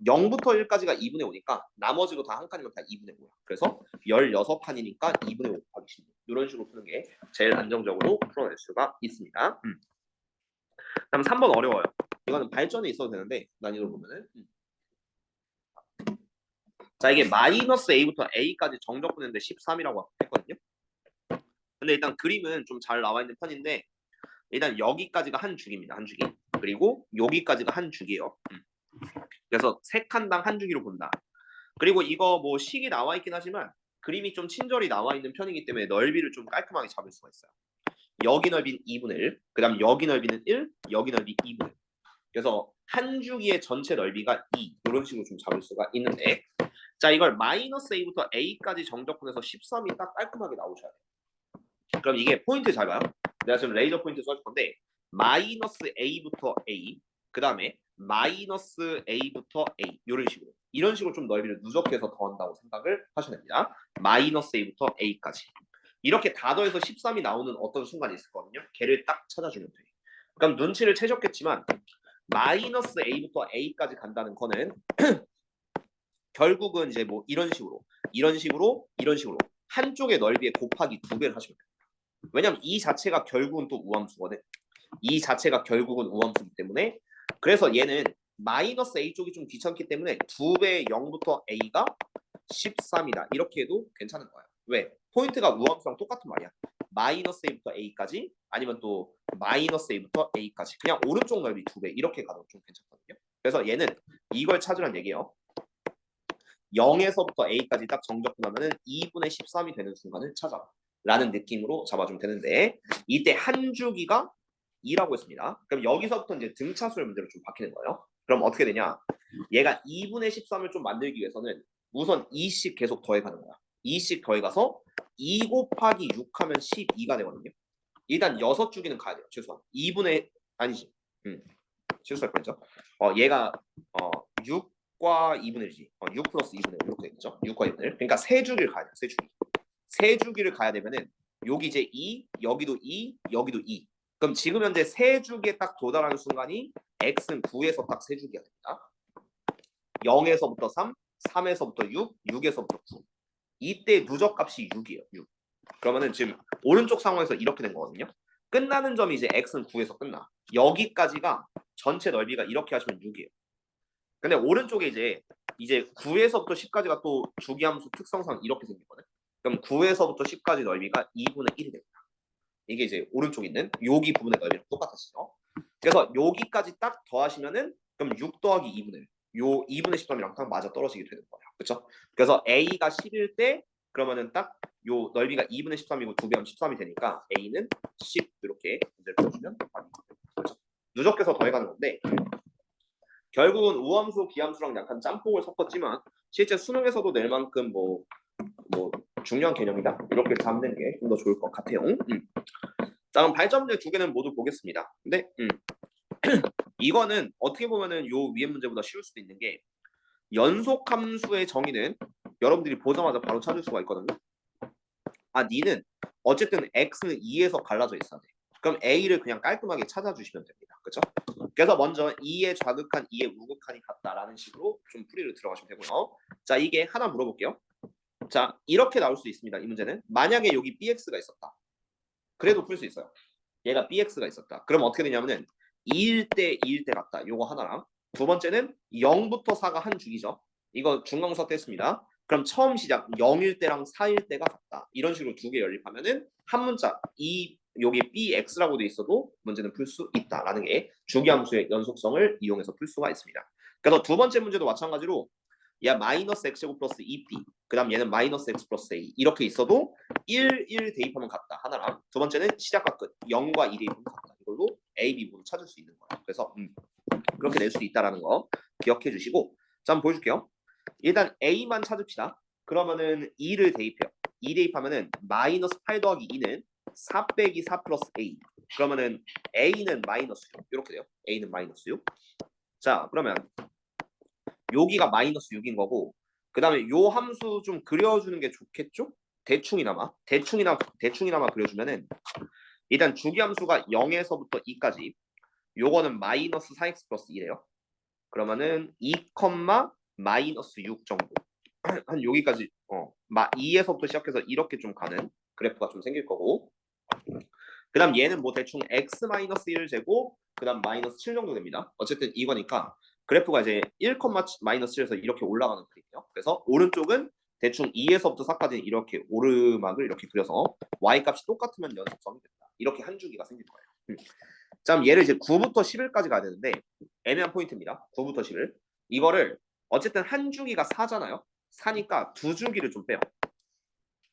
0부터 1까지가 2분의 5니까 나머지도 다 한 칸이면 다 2분의 5야. 그래서 16칸이니까 2분의 5 곱하기 16 이런 식으로 푸는 게 제일 안정적으로 풀어낼 수가 있습니다. 그다음 3번 어려워요. 이거는 발전에 있어도 되는데 난이도 보면은 자 이게 마이너스 a부터 a까지 정적분했는데 13이라고 했거든요. 근데 일단 그림은 좀 잘 나와 있는 편인데 일단 여기까지가 한 주기입니다. 한 주기. 그리고 여기까지가 한 주기예요. 그래서 세 칸당 한 주기로 본다. 그리고 이거 뭐 식이 나와 있긴 하지만 그림이 좀 친절히 나와 있는 편이기 때문에 넓이를 좀 깔끔하게 잡을 수가 있어요. 여기 넓이는 2분의 1, 그 다음 여기 넓이는 1, 여기 넓이 2분의 1. 그래서 한 주기의 전체 넓이가 2 이런 식으로 좀 잡을 수가 있는데 자 이걸 마이너스 a부터 a까지 정적분해서 13이 딱 깔끔하게 나오셔야 돼요. 그럼 이게 포인트 잘 봐요. 내가 지금 레이저 포인트 써줄 건데 마이너스 a부터 a 그 다음에 마이너스 a부터 a 이런 식으로 좀 넓이를 누적해서 더한다고 생각을 하셔야 됩니다. 마이너스 a부터 a까지 이렇게 다 더해서 13이 나오는 어떤 순간이 있을 거거든요. 걔를 딱 찾아주면 돼. 그럼 눈치를 채셨겠지만 마이너스 a부터 a까지 간다는 거는 결국은 이제 뭐 이런 식으로 한쪽의 넓이의 곱하기 2배를 하시면 돼요. 왜냐면 이 자체가 결국은 또 우함수거든. 이 자체가 결국은 우함수이기 때문에 그래서 얘는 마이너스 a 쪽이 좀 귀찮기 때문에 2배 0부터 a가 13이다. 이렇게 해도 괜찮은 거야. 왜? 포인트가 우함수랑 똑같은 말이야. 마이너스 a부터 a까지 아니면 또 마이너스 a부터 a까지 그냥 오른쪽 넓이 2배 이렇게 가도 좀 괜찮거든요. 그래서 얘는 이걸 찾으란 얘기예요. 0에서부터 a까지 딱 정적분하면은 2분의 13이 되는 순간을 찾아라 라는 느낌으로 잡아주면 되는데 이때 한 주기가 2라고 했습니다. 그럼 여기서부터 이제 등차수열 문제로 좀 바뀌는 거예요. 그럼 어떻게 되냐? 얘가 2분의 13을 좀 만들기 위해서는 우선 2씩 계속 더해가는 거야. 2씩 더해가서 2 곱하기 6 하면 12가 되거든요. 일단 6주기는 가야 돼요. 최소한 2분의 아니지. 실수할 뻔했죠. 얘가 6과 2분의 1이지. 6 플러스 2분의 1 이렇게 되겠죠. 6과 2분의 1. 그러니까 세 주기를 가야 돼요. 세 주기. 세 주기를 가야 되면은 여기 이제 2, 여기도 2, 여기도 2. 그럼 지금 현재 세 주기에 딱 도달하는 순간이 x는 9에서 딱 세 주기가 됩니다. 0에서부터 3, 3에서부터 6, 6에서부터 9. 이때 누적값이 6이에요. 6. 그러면은 지금 오른쪽 상황에서 이렇게 된 거거든요. 끝나는 점이 이제 x는 9에서 끝나. 여기까지가 전체 넓이가 이렇게 하시면 6이에요. 근데 오른쪽에 이제 9에서부터 10까지가 또 주기함수 특성상 이렇게 생기거든. 그럼 9에서부터 10까지 넓이가 2분의 1이 됩니다. 이게 이제 오른쪽에 있는 여기 부분의 넓이랑 똑같아지죠. 그래서 여기까지 딱 더하시면은 그럼 6 더하기 2분의 1. 요 2분의 13이랑 딱 맞아 떨어지게 되는 거예요. 그렇죠? 그래서 a가 10일 때 그러면은 딱 요 넓이가 2분의 13이고 2배하면 13이 되니까 a는 10 이렇게 문제를 풀어주면 그렇죠? 누적해서 더해가는 건데 결국은 우함수, 기함수랑 약간 짬뽕을 섞었지만 실제 수능에서도 낼 만큼 뭐 중요한 개념이다. 이렇게 잡는 게 좀 더 좋을 것 같아요. 자, 그럼 발전 문제 두 개는 모두 보겠습니다. 근데 이거는 어떻게 보면은 요 위에 문제보다 쉬울 수도 있는 게 연속 함수의 정의는 여러분들이 보자마자 바로 찾을 수가 있거든요. N는 어쨌든 X는 2에서 갈라져 있어야 돼. 그럼 A를 그냥 깔끔하게 찾아주시면 됩니다. 그렇죠? 그래서 먼저 2의 좌극한 2의 우극한이 같다라는 식으로 좀 풀이를 들어가시면 되고요. 자, 이게 하나 물어볼게요. 자, 이렇게 나올 수 있습니다. 이 문제는 만약에 여기 BX가 있었다. 그래도 풀 수 있어요. 얘가 BX가 있었다. 그럼 어떻게 되냐면은 2일 때 2일 때 같다. 요거 하나랑 두 번째는 0부터 4가 한 주기죠. 이거 중간고사 때 했습니다. 그럼 처음 시작 0일 때랑 4일 때가 같다. 이런 식으로 두 개 연립하면은 한 문자 이 여기 BX라고 돼 있어도 문제는 풀 수 있다라는 게 주기함수의 연속성을 이용해서 풀 수가 있습니다. 그래서 두 번째 문제도 마찬가지로 야 마이너스 x제곱 플러스 2b 그 다음 얘는 마이너스 x 플러스 a 이렇게 있어도 1 대입하면 같다 하나랑 두 번째는 시작과 끝 0과 2 대입하면 같다 이걸로 a, b 모두 찾을 수 있는 거예요. 그래서 그렇게 낼 수 있다라는 거 기억해 주시고 자 한번 보여줄게요. 일단 a만 찾읍시다. 그러면은 2를 대입해요. 2 대입하면은 마이너스 8 더하기 2는 4 빼기 4 플러스 a 그러면은 a는 마이너스 6 이렇게 돼요. a는 마이너스 6. 자 그러면 여기가 마이너스 6인 거고 그 다음에 요 함수 좀 그려주는 게 좋겠죠? 대충이나마 그려주면은 일단 주기함수가 0에서부터 2까지 요거는 마이너스 4x 플러스 2래요. 그러면은 2, 마이너스 6 정도 한 여기까지 2에서부터 시작해서 이렇게 좀 가는 그래프가 좀 생길 거고 그 다음 얘는 뭐 대충 x 마이너스 1 제곱 그 다음 마이너스 7 정도 됩니다. 어쨌든 이거니까 그래프가 이제 1, 마이너스 7에서 이렇게 올라가는 그림이에요. 그래서 오른쪽은 대충 2에서부터 4까지 이렇게 오르막을 이렇게 그려서 y값이 똑같으면 연속성이 된다. 이렇게 한 주기가 생길 거예요. 자, 그럼 얘를 이제 9부터 11까지 가야 되는데 애매한 포인트입니다. 9부터 11. 이거를 어쨌든 한 주기가 4잖아요. 4니까 두 주기를 좀 빼요.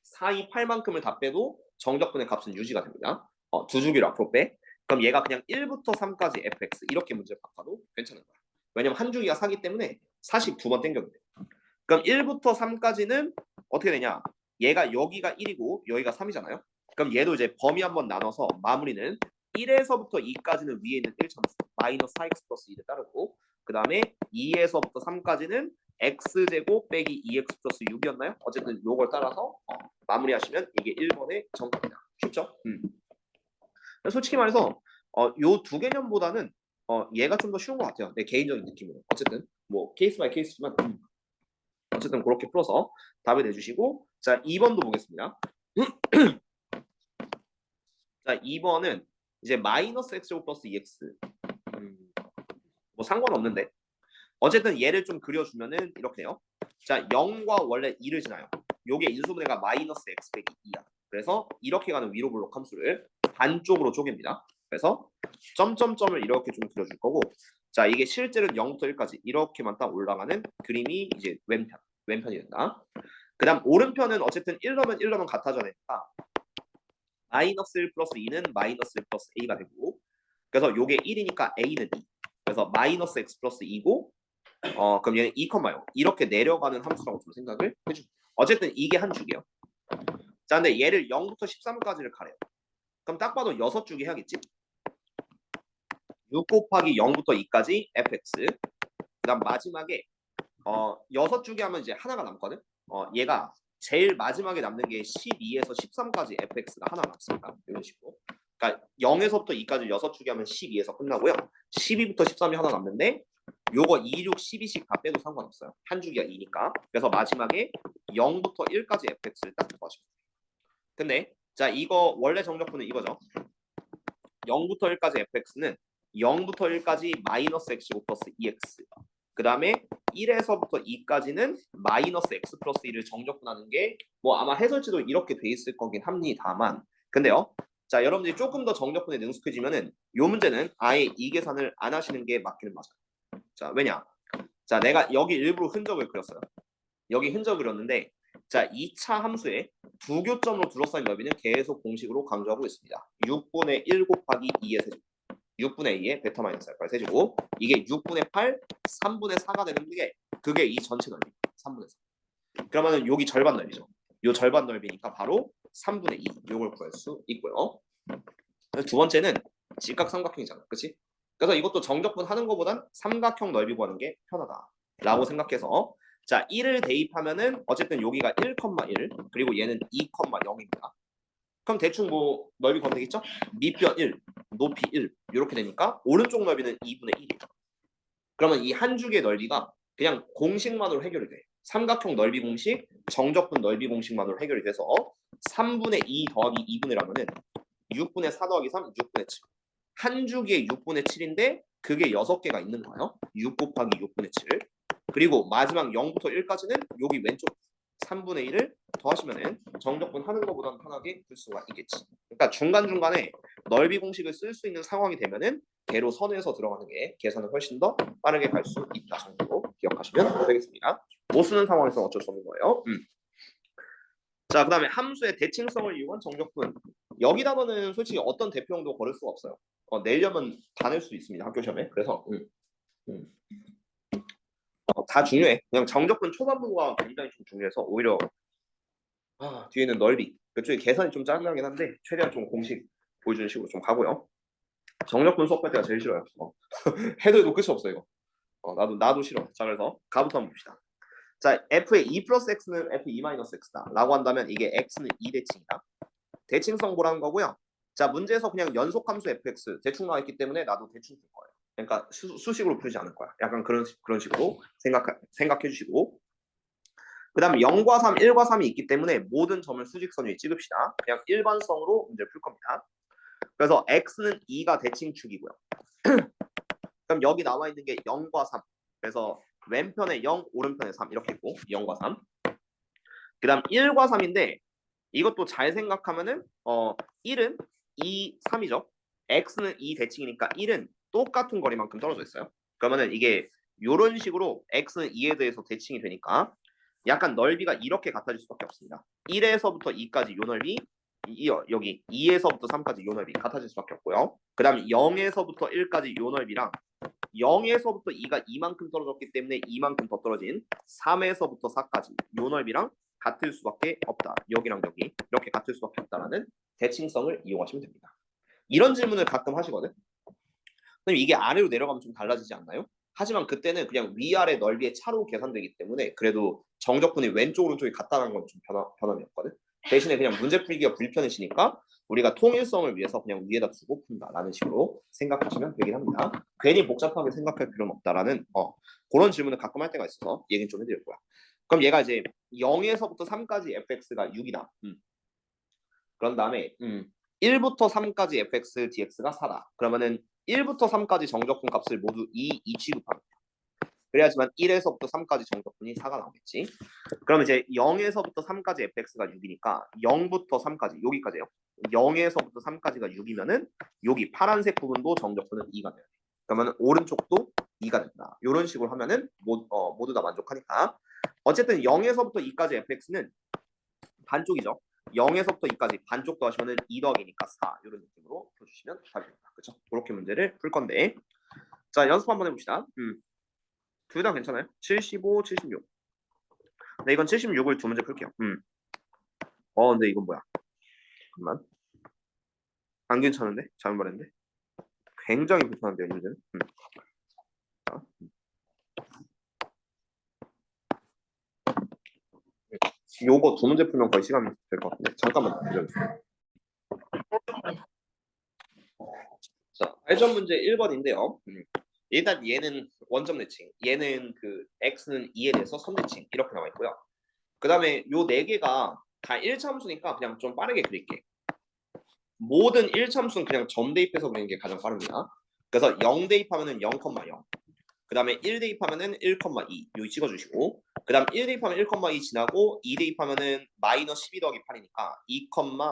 4, 2, 8만큼을 다 빼도 정적분의 값은 유지가 됩니다. 두 주기를 앞으로 빼. 그럼 얘가 그냥 1부터 3까지 fx 이렇게 문제를 바꿔도 괜찮은 거야. 왜냐면 한 주기가 4기 때문에 42번 땡겨도 돼. 그럼 1부터 3까지는 어떻게 되냐? 얘가 여기가 1이고 여기가 3이잖아요. 그럼 얘도 이제 범위 한번 나눠서 마무리는 1에서부터 2까지는 위에 있는 1참수 마이너스 4x 플러스 2를 따르고 그 다음에 2에서부터 3까지는 x제곱 빼기 2x 플러스 6이었나요? 어쨌든 요걸 따라서 마무리하시면 이게 1번의 정답입니다. 쉽죠? 솔직히 말해서 요 두 개념보다는 얘가 좀 더 쉬운 것 같아요. 내 개인적인 느낌으로. 어쨌든 뭐 케이스 바이 케이스지만 어쨌든 그렇게 풀어서 답을 내주시고 자 2번도 보겠습니다. 자 2번은 이제 마이너스 x제곱 플러스 2x 뭐 상관없는데 어쨌든 얘를 좀 그려주면은 이렇게 해요. 자 0과 원래 2를 지나요. 요게 인수분해가 마이너스 x 빼기 2야. 그래서 이렇게 가는 위로 블록 함수를 반쪽으로 쪼갭니다. 그래서 점점점을 이렇게 좀 그려줄 거고 자 이게 실제로 0부터 1까지 이렇게만 딱 올라가는 그림이 이제 왼편이 된다. 그 다음 오른편은 어쨌든 1 넣으면 1 넣으면 같아져야 되니까 마이너스 1 플러스 2는 마이너스 1 플러스 a가 되고 그래서 요게 1이니까 a는 2 그래서 마이너스 x 플러스 2고 그럼 얘는 2,0 이렇게 내려가는 함수라고 좀 생각을 해줍니다. 어쨌든 이게 한 주기예요. 자 근데 얘를 0부터 13까지를 가래요. 그럼 딱 봐도 6주기 해야겠지? 6 곱하기 0부터 2까지 fx 그 다음 마지막에 6주기 하면 이제 하나가 남거든? 얘가 제일 마지막에 남는 게 12에서 13까지 fx가 하나 남습니다. 이런 식으로. 그러니까 0에서부터 2까지 6주기 하면 12에서 끝나고요. 12부터 13이 하나 남는데 요거 2, 6, 12씩 다 빼도 상관없어요. 한 주기가 2니까. 그래서 마지막에 0부터 1까지 fx를 딱 구하시면 돼요. 근데 자 이거 원래 정적분은 이거죠. 0부터 1까지 fx는 0부터 1까지 마이너스 x제곱 플러스 2x 그 다음에 1에서부터 2까지는 마이너스 x 플러스 1을 정적분하는 게 뭐 아마 해설지도 이렇게 돼 있을 거긴 합니다만 근데요 자 여러분들이 조금 더 정적분에 능숙해지면은 요 문제는 아예 이 계산을 안 하시는 게 맞기는 맞아요. 자 왜냐 자 내가 여기 일부러 흔적을 그렸어요. 여기 흔적을 그렸는데 자 2차 함수에 두 교점으로 둘러싸인 넓이는 계속 공식으로 강조하고 있습니다. 6분의 1 곱하기 2의 세제곱 6분의 2의 베타 마이너스 알파의 세제곱 이게 6분의 8, 3분의 4가 되는 게 그게 이 전체 넓이 3분의 4 그러면은 여기 절반 넓이죠. 요 절반 넓이니까 바로 3분의 2 요걸 구할 수 있고요. 두 번째는 직각삼각형이잖아. 그치? 그래서 이것도 정적분 하는 것보단 삼각형 넓이 구하는 게 편하다 라고 생각해서 자 1을 대입하면은 어쨌든 여기가 1,1 그리고 얘는 2,0입니다. 그럼 대충 뭐 넓이 구하면 되겠죠? 밑변 1, 높이 1 이렇게 되니까 오른쪽 넓이는 2분의 1이에요. 그러면 이 한 줄기의 넓이가 그냥 공식만으로 해결이 돼. 삼각형 넓이 공식, 정적분 넓이 공식만으로 해결이 돼서 3분의 2 더하기 2분의 1하면은 6분의 4 더하기 3, 6분의 7. 한 주기에 6분의 7인데 그게 6개가 있는 거예요. 6 곱하기 6분의 7. 그리고 마지막 0부터 1까지는 여기 왼쪽 3분의 1을 더하시면은 정적분 하는 것보다는 편하게 풀 수가 있겠지. 그러니까 중간중간에 넓이 공식을 쓸 수 있는 상황이 되면은 개로 선에서 들어가는 게 계산을 훨씬 더 빠르게 갈 수 있다 정도로 기억하시면 되겠습니다. 못 쓰는 상황에서 어쩔 수 없는 거예요. 자, 그 다음에 함수의 대칭성을 이용한 정적분. 여기다가는 솔직히 어떤 대표형도 걸을 수가 없어요. 내려면 다 낼 수 있습니다. 학교 시험에. 그래서 다 중요해. 그냥 정적분 초반부가 굉장히 좀 중요해서 오히려 뒤에는 넓이. 그쪽에 계산이 좀 짜증나긴 한데 최대한 좀 공식 보여주는 식으로 좀 가고요. 정적분 수업할 때가 제일 싫어요. 해도 끝이 없어 이거. 나도 싫어. 자, 그래서 가부터 한번 봅시다. 자, f의 2 플러스 x는 f 2 마이너스 x다 라고 한다면 이게 x는 2대칭이다. 대칭성 보라는 거고요. 자, 문제에서 그냥 연속함수 fx 대충 나와있기 때문에 나도 대충 풀 거예요. 그러니까 수식으로 풀지 않을 거야. 약간 그런 식으로 생각해 주시고, 그 다음 0과 3, 1과 3이 있기 때문에 모든 점을 수직선 위에 찍읍시다. 그냥 일반성으로 문제를 풀 겁니다. 그래서 x는 2가 대칭축이고요. 그럼 여기 나와 있는 게 0과 3. 그래서 왼편에 0, 오른편에 3 이렇게 있고 0과 3. 그 다음 1과 3인데 이것도 잘 생각하면은 1은 2, 3이죠. x는 2 대칭이니까 1은 똑같은 거리만큼 떨어져 있어요. 그러면은 이게 이런 식으로 x는 2에 대해서 대칭이 되니까 약간 넓이가 이렇게 같아질 수밖에 없습니다. 1에서부터 2까지 요 넓이, 여기 2에서부터 3까지 요 넓이 같아질 수밖에 없고요. 그 다음에 0에서부터 1까지 요 넓이랑 0에서부터 2가 이만큼 떨어졌기 때문에 이만큼 더 떨어진 3에서부터 4까지 요 넓이랑 같을 수밖에 없다. 여기랑 여기 이렇게 같을 수밖에 없다라는 대칭성을 이용하시면 됩니다. 이런 질문을 가끔 하시거든. 그럼 이게 아래로 내려가면 좀 달라지지 않나요? 하지만 그때는 그냥 위아래 넓이의 차로 계산되기 때문에 그래도 정적분이 왼쪽 오른쪽이 같다는 건 좀 변함이 없거든. 대신에 그냥 문제 풀기가 불편해지니까 우리가 통일성을 위해서 그냥 위에다 두고 푼다라는 식으로 생각하시면 되긴 합니다. 괜히 복잡하게 생각할 필요는 없다라는 그런 질문을 가끔 할 때가 있어서 얘기는 좀 해드릴 거야. 그럼 얘가 이제 0에서부터 3까지 fx가 6이다. 그런 다음에 1부터 3까지 fx dx가 4다. 그러면은 1부터 3까지 정적분 값을 모두 2 취급합니다. 그래야지만 1에서부터 3까지 정적분이 4가 나오겠지. 그럼 이제 0에서부터 3까지 fx가 6이니까 0부터 3까지 여기까지요. 0에서부터 3까지가 6이면은 여기 파란색 부분도 정적분은 2가 돼요. 그러면 오른쪽도 2가 된다. 이런 식으로 하면은 모두 다 만족하니까. 어쨌든 0에서부터 2까지 fx는 반쪽이죠. 0에서부터 2까지 반쪽 더하시면은 2 더하기니까 4 이런 느낌으로 풀어주시면 답이 됩니다. 그렇죠? 그렇게 문제를 풀 건데, 자 연습 한번 해봅시다. 둘 다 괜찮아요? 75, 76. 네, 이건 76을 두 문제 풀게요. 근데 이건 뭐야? 잠깐만. 안 괜찮은데? 잘못 말했는데? 굉장히 불편한데요, 이 문제는. 자. 요거 두 문제 풀면 거의 시간이 될 것 같은데 잠깐만 기다려주세요. 자, 발전 문제 1번인데요. 일단 얘는 원점 대칭, 얘는 그 x는 2에 대해서 선대칭 이렇게 나와 있고요. 그 다음에 요 네 개가 다 1참수니까 그냥 좀 빠르게 그릴게. 모든 1참수는 그냥 점 대입해서 그리는 게 가장 빠릅니다. 그래서 0 대입하면은 0,0. 그 다음에 1 대입하면은 1,2 여기 찍어주시고, 그 다음 1 대입하면 1,2 지나고 2 대입하면은 마이너스 12 더하기 8이니까 2,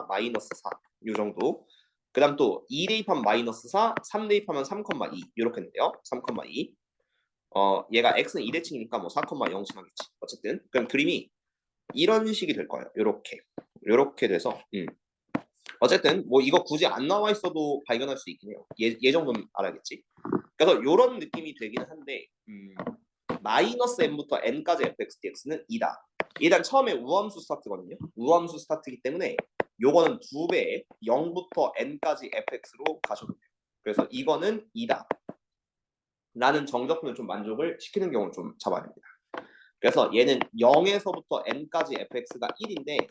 마이너스 4 요 정도. 그 다음 또 2 대입하면 마이너스 4, 3 대입하면 3,2 이렇게 되는데요. 3,2. 얘가 x는 2 대칭이니까 뭐 4,0 지나겠지. 어쨌든 그럼 그림이 이런 식이 될 거예요. 요렇게 돼서 어쨌든 뭐 이거 굳이 안 나와 있어도 발견할 수 있긴 해요. 얘 정도는 알아야겠지. 그래서 요런 느낌이 되긴 한데 마이너스 n부터 n까지 fx dx는 2다. 일단 처음에 우함수 스타트거든요. 우함수 스타트이기 때문에 요거는 2배에 0부터 n까지 fx로 가셔도 돼요. 그래서 이거는 2다. 라는 정적분을 좀 만족을 시키는 경우를 좀 잡아야 됩니다. 그래서 얘는 0에서부터 n까지 fx가 1인데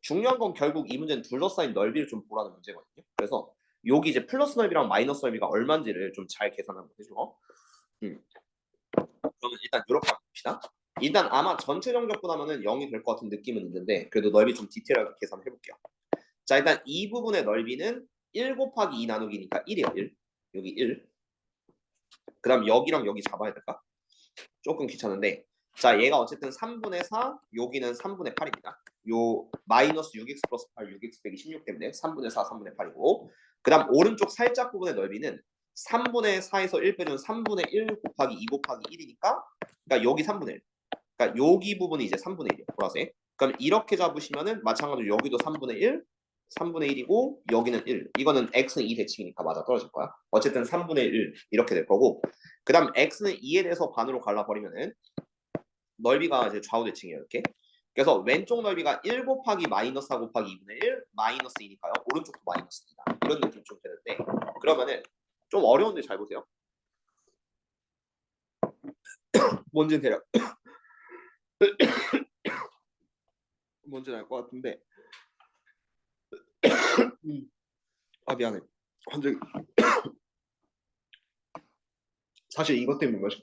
중요한 건 결국 이 문제는 둘러싸인 넓이를 좀 보라는 문제거든요. 그래서 여기 이제 플러스 넓이랑 마이너스 넓이가 얼마인지를 좀 잘 계산하면 되죠. 그러면 일단 이렇게 한번 봅시다. 일단 아마 전체 정적보다는 0이 될 것 같은 느낌은 있는데 그래도 넓이 좀 디테일하게 계산해 볼게요. 자, 일단 이 부분의 넓이는 1 곱하기 2 나누기니까 1이에요. 1. 여기 1. 그 다음 여기랑 여기 잡아야 될까? 조금 귀찮은데 자, 얘가 어쨌든 3분의 4, 여기는 3분의 8입니다. 요 마이너스 6x 플러스 8, 6x 빼기 16 때문에 3분의 4, 3분의 8이고 그 다음 오른쪽 살짝 부분의 넓이는 3분의 4에서 1 빼면 3분의 1 곱하기 2 곱하기 1이니까 그러니까 여기 3분의 1. 그러니까 여기 부분이 이제 3분의 1이에요. 보라색. 그럼 이렇게 잡으시면은 마찬가지로 여기도 3분의 1, 3분의 1이고 여기는 1. 이거는 x는 2 대칭이니까 맞아 떨어질 거야. 어쨌든 3분의 1 이렇게 될 거고 그 다음 x는 2에 대해서 반으로 갈라버리면은 넓이가 이제 좌우 대칭이에요. 이렇게. 그래서 왼쪽 넓이가 1 곱하기 마이너스 4 곱하기 2분의 1 마이너스 2니까요. 오른쪽도 마이너스입니다. 이런 느낌 좀 되는데 그러면은 좀 어려운데 잘 보세요. 뭔지는 대략 뭔지는 알 것 같은데 아 미안해. 완전 사실 이것 때문에 마셨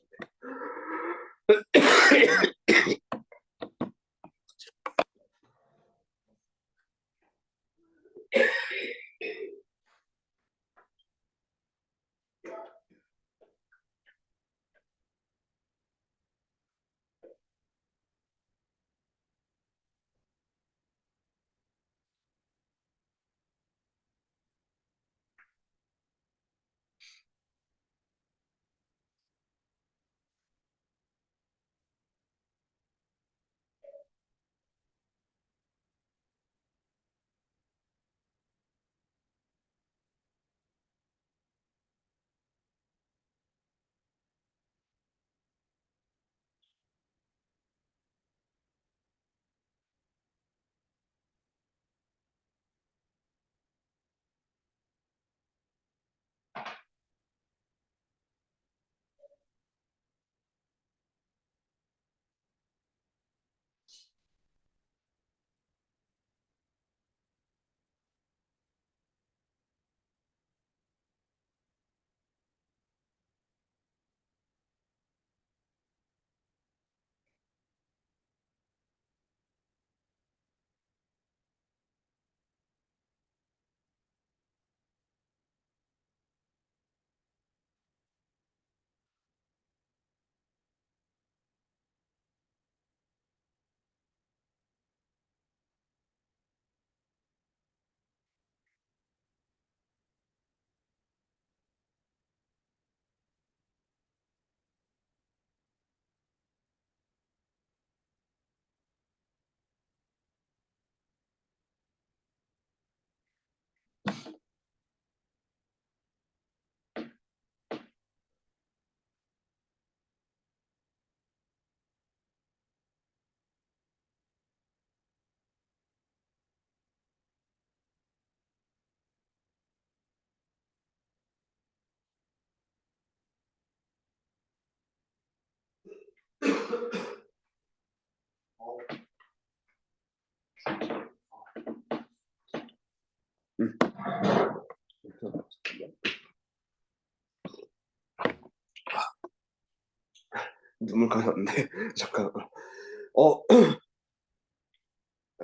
눈물까지 났는데 잠깐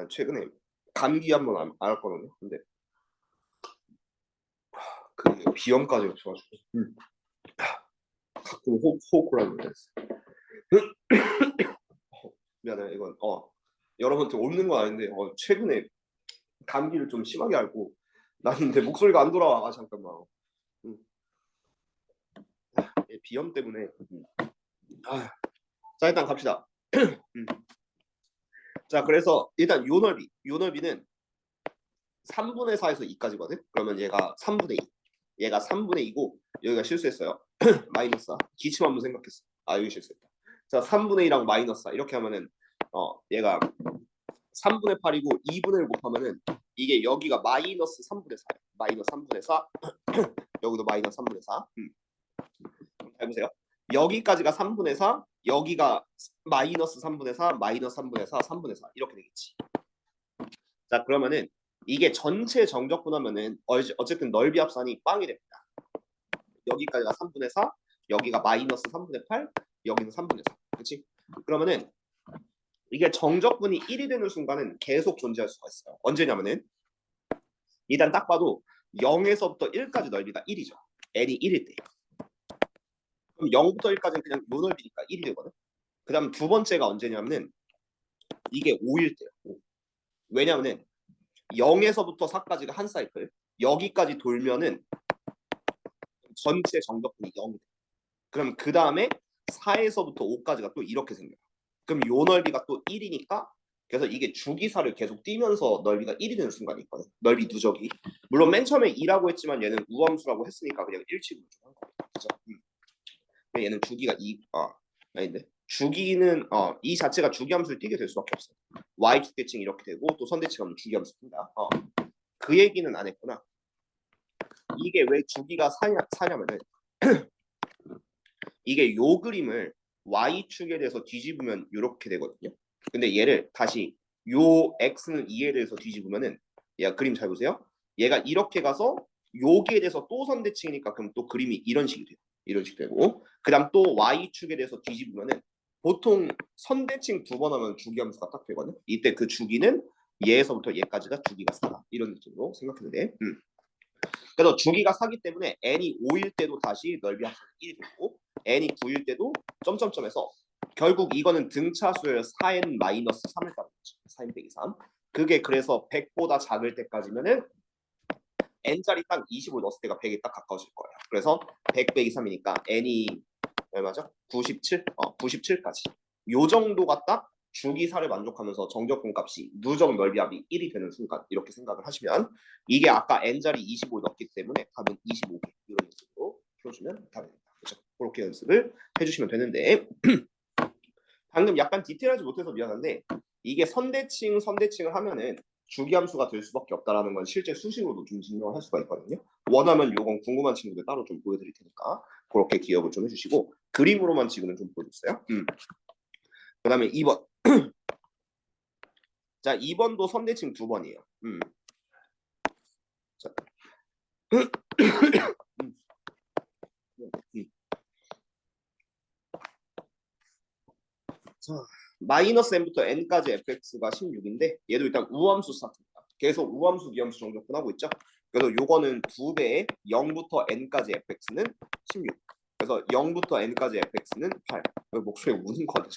최근에 감기 한번 앓았거든요. 근데 그 비염까지 오셔가지고 가끔 호흡곤란이 됐어. 미안해 이건 여러분한테 옮는 건 아닌데 최근에 감기를 좀 심하게 앓고 나는 내 목소리가 안 돌아와. 잠깐만. 음. 비염 때문에. 자 일단 갑시다. 음. 자 그래서 일단 요 넓이는 3분의 4에서 2까지거든. 그러면 얘가 3분의 2. 얘가 3분의 2고 여기가 실수했어요. 마이너스 4. 기침 한번 생각했어. 여기 실수했다. 자 3분의 2랑 마이너스 4 이렇게 하면은 얘가 3분의 8이고 2분의 1 곱하면은 이게 여기가 마이너스 3분의 4예요. 마이너스 3분의 4. 여기도 마이너스 3분의 4. 잘 보세요. 여기까지가 3분의 4, 여기가 마이너스 3분의 4, 마이너스 3분의 4, 3분의 4 이렇게 되겠지. 자, 그러면은 이게 전체 정적분하면은 어쨌든 넓이 합산이 빵이 됩니다. 여기까지가 3분의 4, 여기가 마이너스 3분의 8, 여기는 3분의 4. 그렇지? 그러면은 이게 정적분이 1이 되는 순간은 계속 존재할 수가 있어요. 언제냐면은 일단 딱 봐도 0에서부터 1까지 넓이가 1이죠. n이 1일 때. 그럼 0부터 1까지는 그냥 요 넓이니까 1이 되거든. 그 다음 두 번째가 언제냐면은 이게 5일 때요. 5. 왜냐면은 0에서부터 4까지가 한 사이클. 여기까지 돌면은 전체 정적분이 0이 돼. 그럼 그 다음에 4에서부터 5까지가 또 이렇게 생겨요. 그럼 요 넓이가 또 1이니까 그래서 이게 주기사를 계속 띄면서 넓이가 1이 되는 순간이 있거든. 넓이 누적이. 물론 맨 처음에 2라고 했지만 얘는 우함수라고 했으니까 그냥 1치고 한 거예요. 그죠? 얘는 주기가 2, 아닌데. 주기는 이 자체가 주기함수를 띄게 될 수밖에 없어. y축대칭 이렇게 되고 또 선대칭하면 주기함수 뜬다. 그 얘기는 안 했구나. 이게 왜 주기가 사냐면은 이게 요 그림을 y축에 대해서 뒤집으면 이렇게 되거든요. 근데 얘를 다시 요 x는 2에 대해서 뒤집으면은 얘가 그림 잘 보세요. 얘가 이렇게 가서 여기에 대해서 또 선대칭이니까 그럼 또 그림이 이런 식이 돼요. 이런 식 되고 그다음 또 y축에 대해서 뒤집으면은 보통 선대칭 두 번 하면 주기함수가 딱 되거든요. 이때 그 주기는 얘에서부터 얘까지가 주기가 4다. 이런 느낌으로 생각해도 돼. 그래서 주기가 4기 때문에 n이 5일 때도 다시 넓이 합산이 1이 되고 n이 9일 때도 점점점에서 결국 이거는 등차수열 4n 마이너스 3을 따르는 거죠. 4n 빼기 3. 그게 그래서 100보다 작을 때까지면은 n짜리 딱 20을 넣었을 때가 100이 딱 가까워질 거예요. 그래서 100 빼기 3이니까 n이 얼마죠? 97? 97까지. 요 정도가 딱 주기사를 만족하면서 정적분 값이 누적 넓이합이 1이 되는 순간 이렇게 생각을 하시면 이게 아까 n자리 25를 넣었기 때문에 답은 25개 이런 식으로 풀어주면 답이 됩니다. 그렇죠? 그렇게 연습을 해주시면 되는데 방금 약간 디테일하지 못해서 미안한데 이게 선대칭을 하면은 주기함수가 될 수밖에 없다라는 건 실제 수식으로도 좀 증명을 할 수가 있거든요. 원하면 요건 궁금한 친구들 따로 좀 보여드릴 테니까 그렇게 기억을 좀 해주시고 그림으로만 지금은 좀 보여줬어요. 그 다음에 2번. 자, 2번도 선대칭 두 번이에요. 자. 자, 마이너스 n부터 n까지 fx가 16인데 얘도 일단 우함수 스타트입니다. 계속 우함수 비함수 정적분 하고 있죠. 그래서 요거는 2배의 0부터 n까지 fx는 16. 그래서 0부터 n까지 fx는 8. 목소리가 우는 거 같아.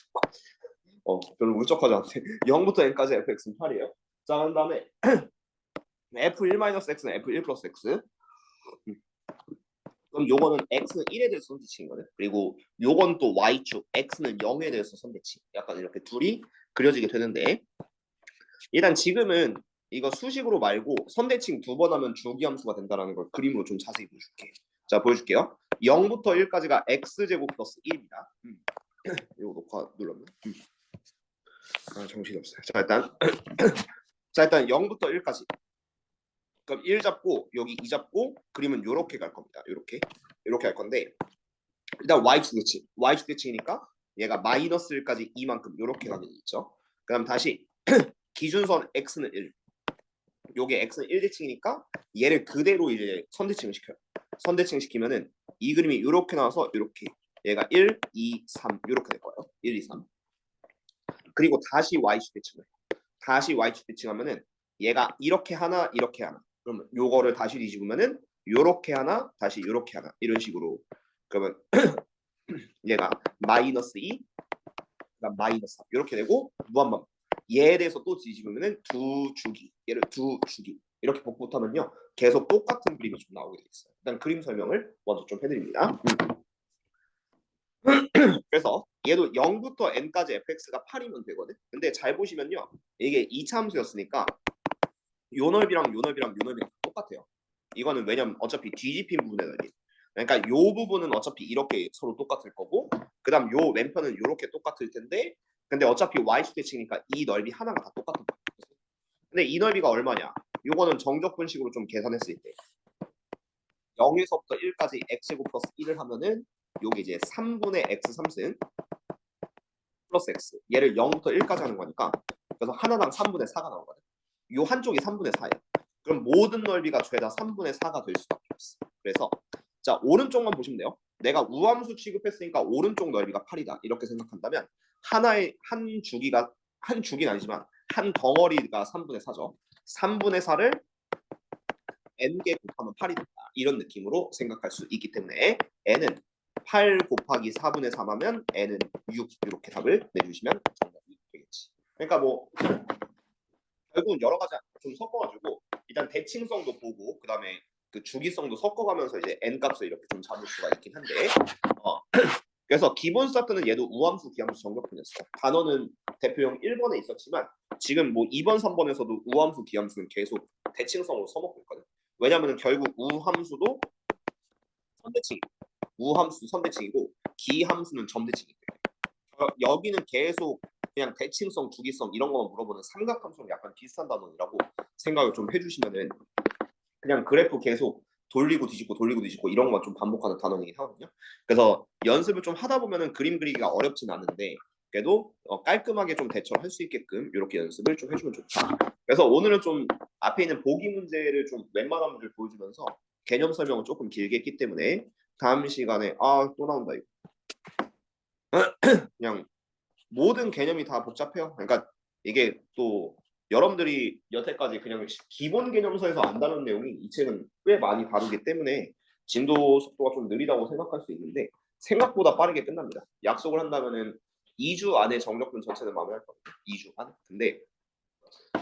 별로 울적하지 않대. 0부터 n까지 fx는 8이에요. 자, 그 다음에 f1-x는 f1 플러스 x. 그럼 요거는 x는 1에 대해서 선대칭인 거네. 그리고 요건 또 y축 x는 0에 대해서 선대칭. 약간 이렇게 둘이 그려지게 되는데 일단 지금은 이거 수식으로 말고 선대칭 두 번 하면 주기함수가 된다는 걸 그림으로 좀 자세히 보여줄게. 자, 보여줄게요. 0부터 1까지가 x제곱 플러스 1입니다. 이거 녹화 눌렀나? 정신이 없어요. 자 일단 0부터 1까지. 그럼 1 잡고 여기 2 잡고 그림은 요렇게 갈 겁니다. 요렇게 할 건데 일단 y축 대칭이니까 얘가 마이너스 1까지 2만큼 요렇게 가게 있죠. 그다음 다시 기준선 x는 1. 요게 x는 1대칭이니까 얘를 그대로 이제 선대칭을 시켜요. 선대칭 시키면은 이 그림이 요렇게 나와서 요렇게 얘가 1, 2, 3 요렇게 될 거예요. 1, 2, 3. 그리고 다시 y축 대칭을 다시 y축 대칭하면은 얘가 이렇게 하나 이렇게 하나. 그러면 요거를 다시 뒤집으면은 요렇게 하나 다시 요렇게 하나 이런 식으로 그러면 얘가 마이너스 2, 그다음 마이너스 3 이렇게 되고 무한반 얘에 대해서 또 뒤집으면은 두 주기 얘를 두 주기 이렇게 복붙하면요 계속 똑같은 그림이 좀 나오게 돼 있어요. 일단 그림 설명을 먼저 좀 해드립니다. 그래서 얘도 0부터 n까지 fx가 8이면 되거든. 근데 잘 보시면요 이게 2차 함수였으니까 요 넓이랑 요 넓이랑 요 넓이랑 똑같아요. 이거는 왜냐면 어차피 뒤집힌 부분의 넓이. 그러니까 요 부분은 어차피 이렇게 서로 똑같을 거고 그다음 요 왼편은 요렇게 똑같을 텐데 근데 어차피 y축 대칭이니까 이 넓이 하나가 다 똑같은 거예요. 근데 이 넓이가 얼마냐? 요거는 정적분식으로 좀 계산했을 때 0에서부터 1까지 x제곱 플러스 1을 하면은 요게 이제 3분의 x 3승 플러스 x 얘를 0부터 1까지 하는 거니까 그래서 하나당 3분의 4가 나오거든. 요 한쪽이 3분의 4예요. 그럼 모든 넓이가 죄다 3분의 4가 될 수밖에 없어. 그래서 자 오른쪽만 보시면 돼요. 내가 우함수 취급했으니까 오른쪽 넓이가 8이다. 이렇게 생각한다면 하나의 한 주기는 아니지만 한 덩어리가 3분의 4죠. 3분의 4를 n개 곱하면 8이 된다. 이런 느낌으로 생각할 수 있기 때문에 n은 8 곱하기 4분의 3하면 n은 6 이렇게 답을 내주시면 정답이 되겠지. 그러니까 뭐 결국은 여러 가지 좀 섞어가지고 일단 대칭성도 보고 그다음에 그 주기성도 섞어가면서 이제 n 값을 이렇게 좀 잡을 수가 있긴 한데 그래서 기본 스타트는 얘도 우함수, 기함수, 정적분이었어. 단어는 대표형 1번에 있었지만 지금 뭐 2번, 3번에서도 우함수, 기함수는 계속 대칭성으로 써먹고 있거든. 왜냐하면 결국 우함수도 선대칭, 우함수 선대칭이고 기함수는 점대칭이고 여기는 계속 그냥 대칭성, 주기성 이런 거만 물어보는 삼각함수랑 약간 비슷한 단어라고 생각을 좀 해주시면은 그냥 그래프 계속 돌리고 뒤집고 이런 것만 좀 반복하는 단어이긴 하거든요. 그래서 연습을 좀 하다 보면은 그림 그리기가 어렵진 않은데 그래도 깔끔하게 좀 대처를 할 수 있게끔 이렇게 연습을 좀 해주면 좋다. 그래서 오늘은 좀 앞에 있는 보기 문제를 좀 웬만한 문제를 보여주면서 개념 설명을 조금 길게 했기 때문에 다음 시간에 또 나온다 이거. 그냥 모든 개념이 다 복잡해요. 그러니까 이게 또 여러분들이 여태까지 그냥 기본 개념서에서 안 다룬 내용이 이 책은 꽤 많이 다루기 때문에 진도 속도가 좀 느리다고 생각할 수 있는데 생각보다 빠르게 끝납니다. 약속을 한다면은 2주 안에 정적분 전체는 마무리할 거거든요. 2주 안. 근데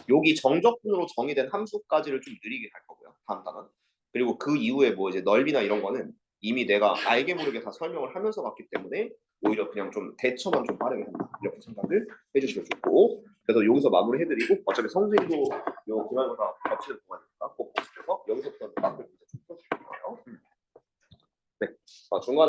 여기 정적분으로 정의된 함수까지를 좀 느리게 갈 거고요. 다음 단원. 그리고 그 이후에 뭐 이제 넓이나 이런 거는 이미 내가 알게 모르게 다 설명을 하면서 갔기 때문에 오히려 그냥 좀 대처만 좀 빠르게 한다. 이렇게 생각을 해주시면 좋고 그래서 여기서 마무리해드리고 어차피 성수님도 요 기말고사 겹치는 동안이니까 꼭 보시면서 여기서부터 마무리 문제 좀 풀어주실 거예요. 네. 중간에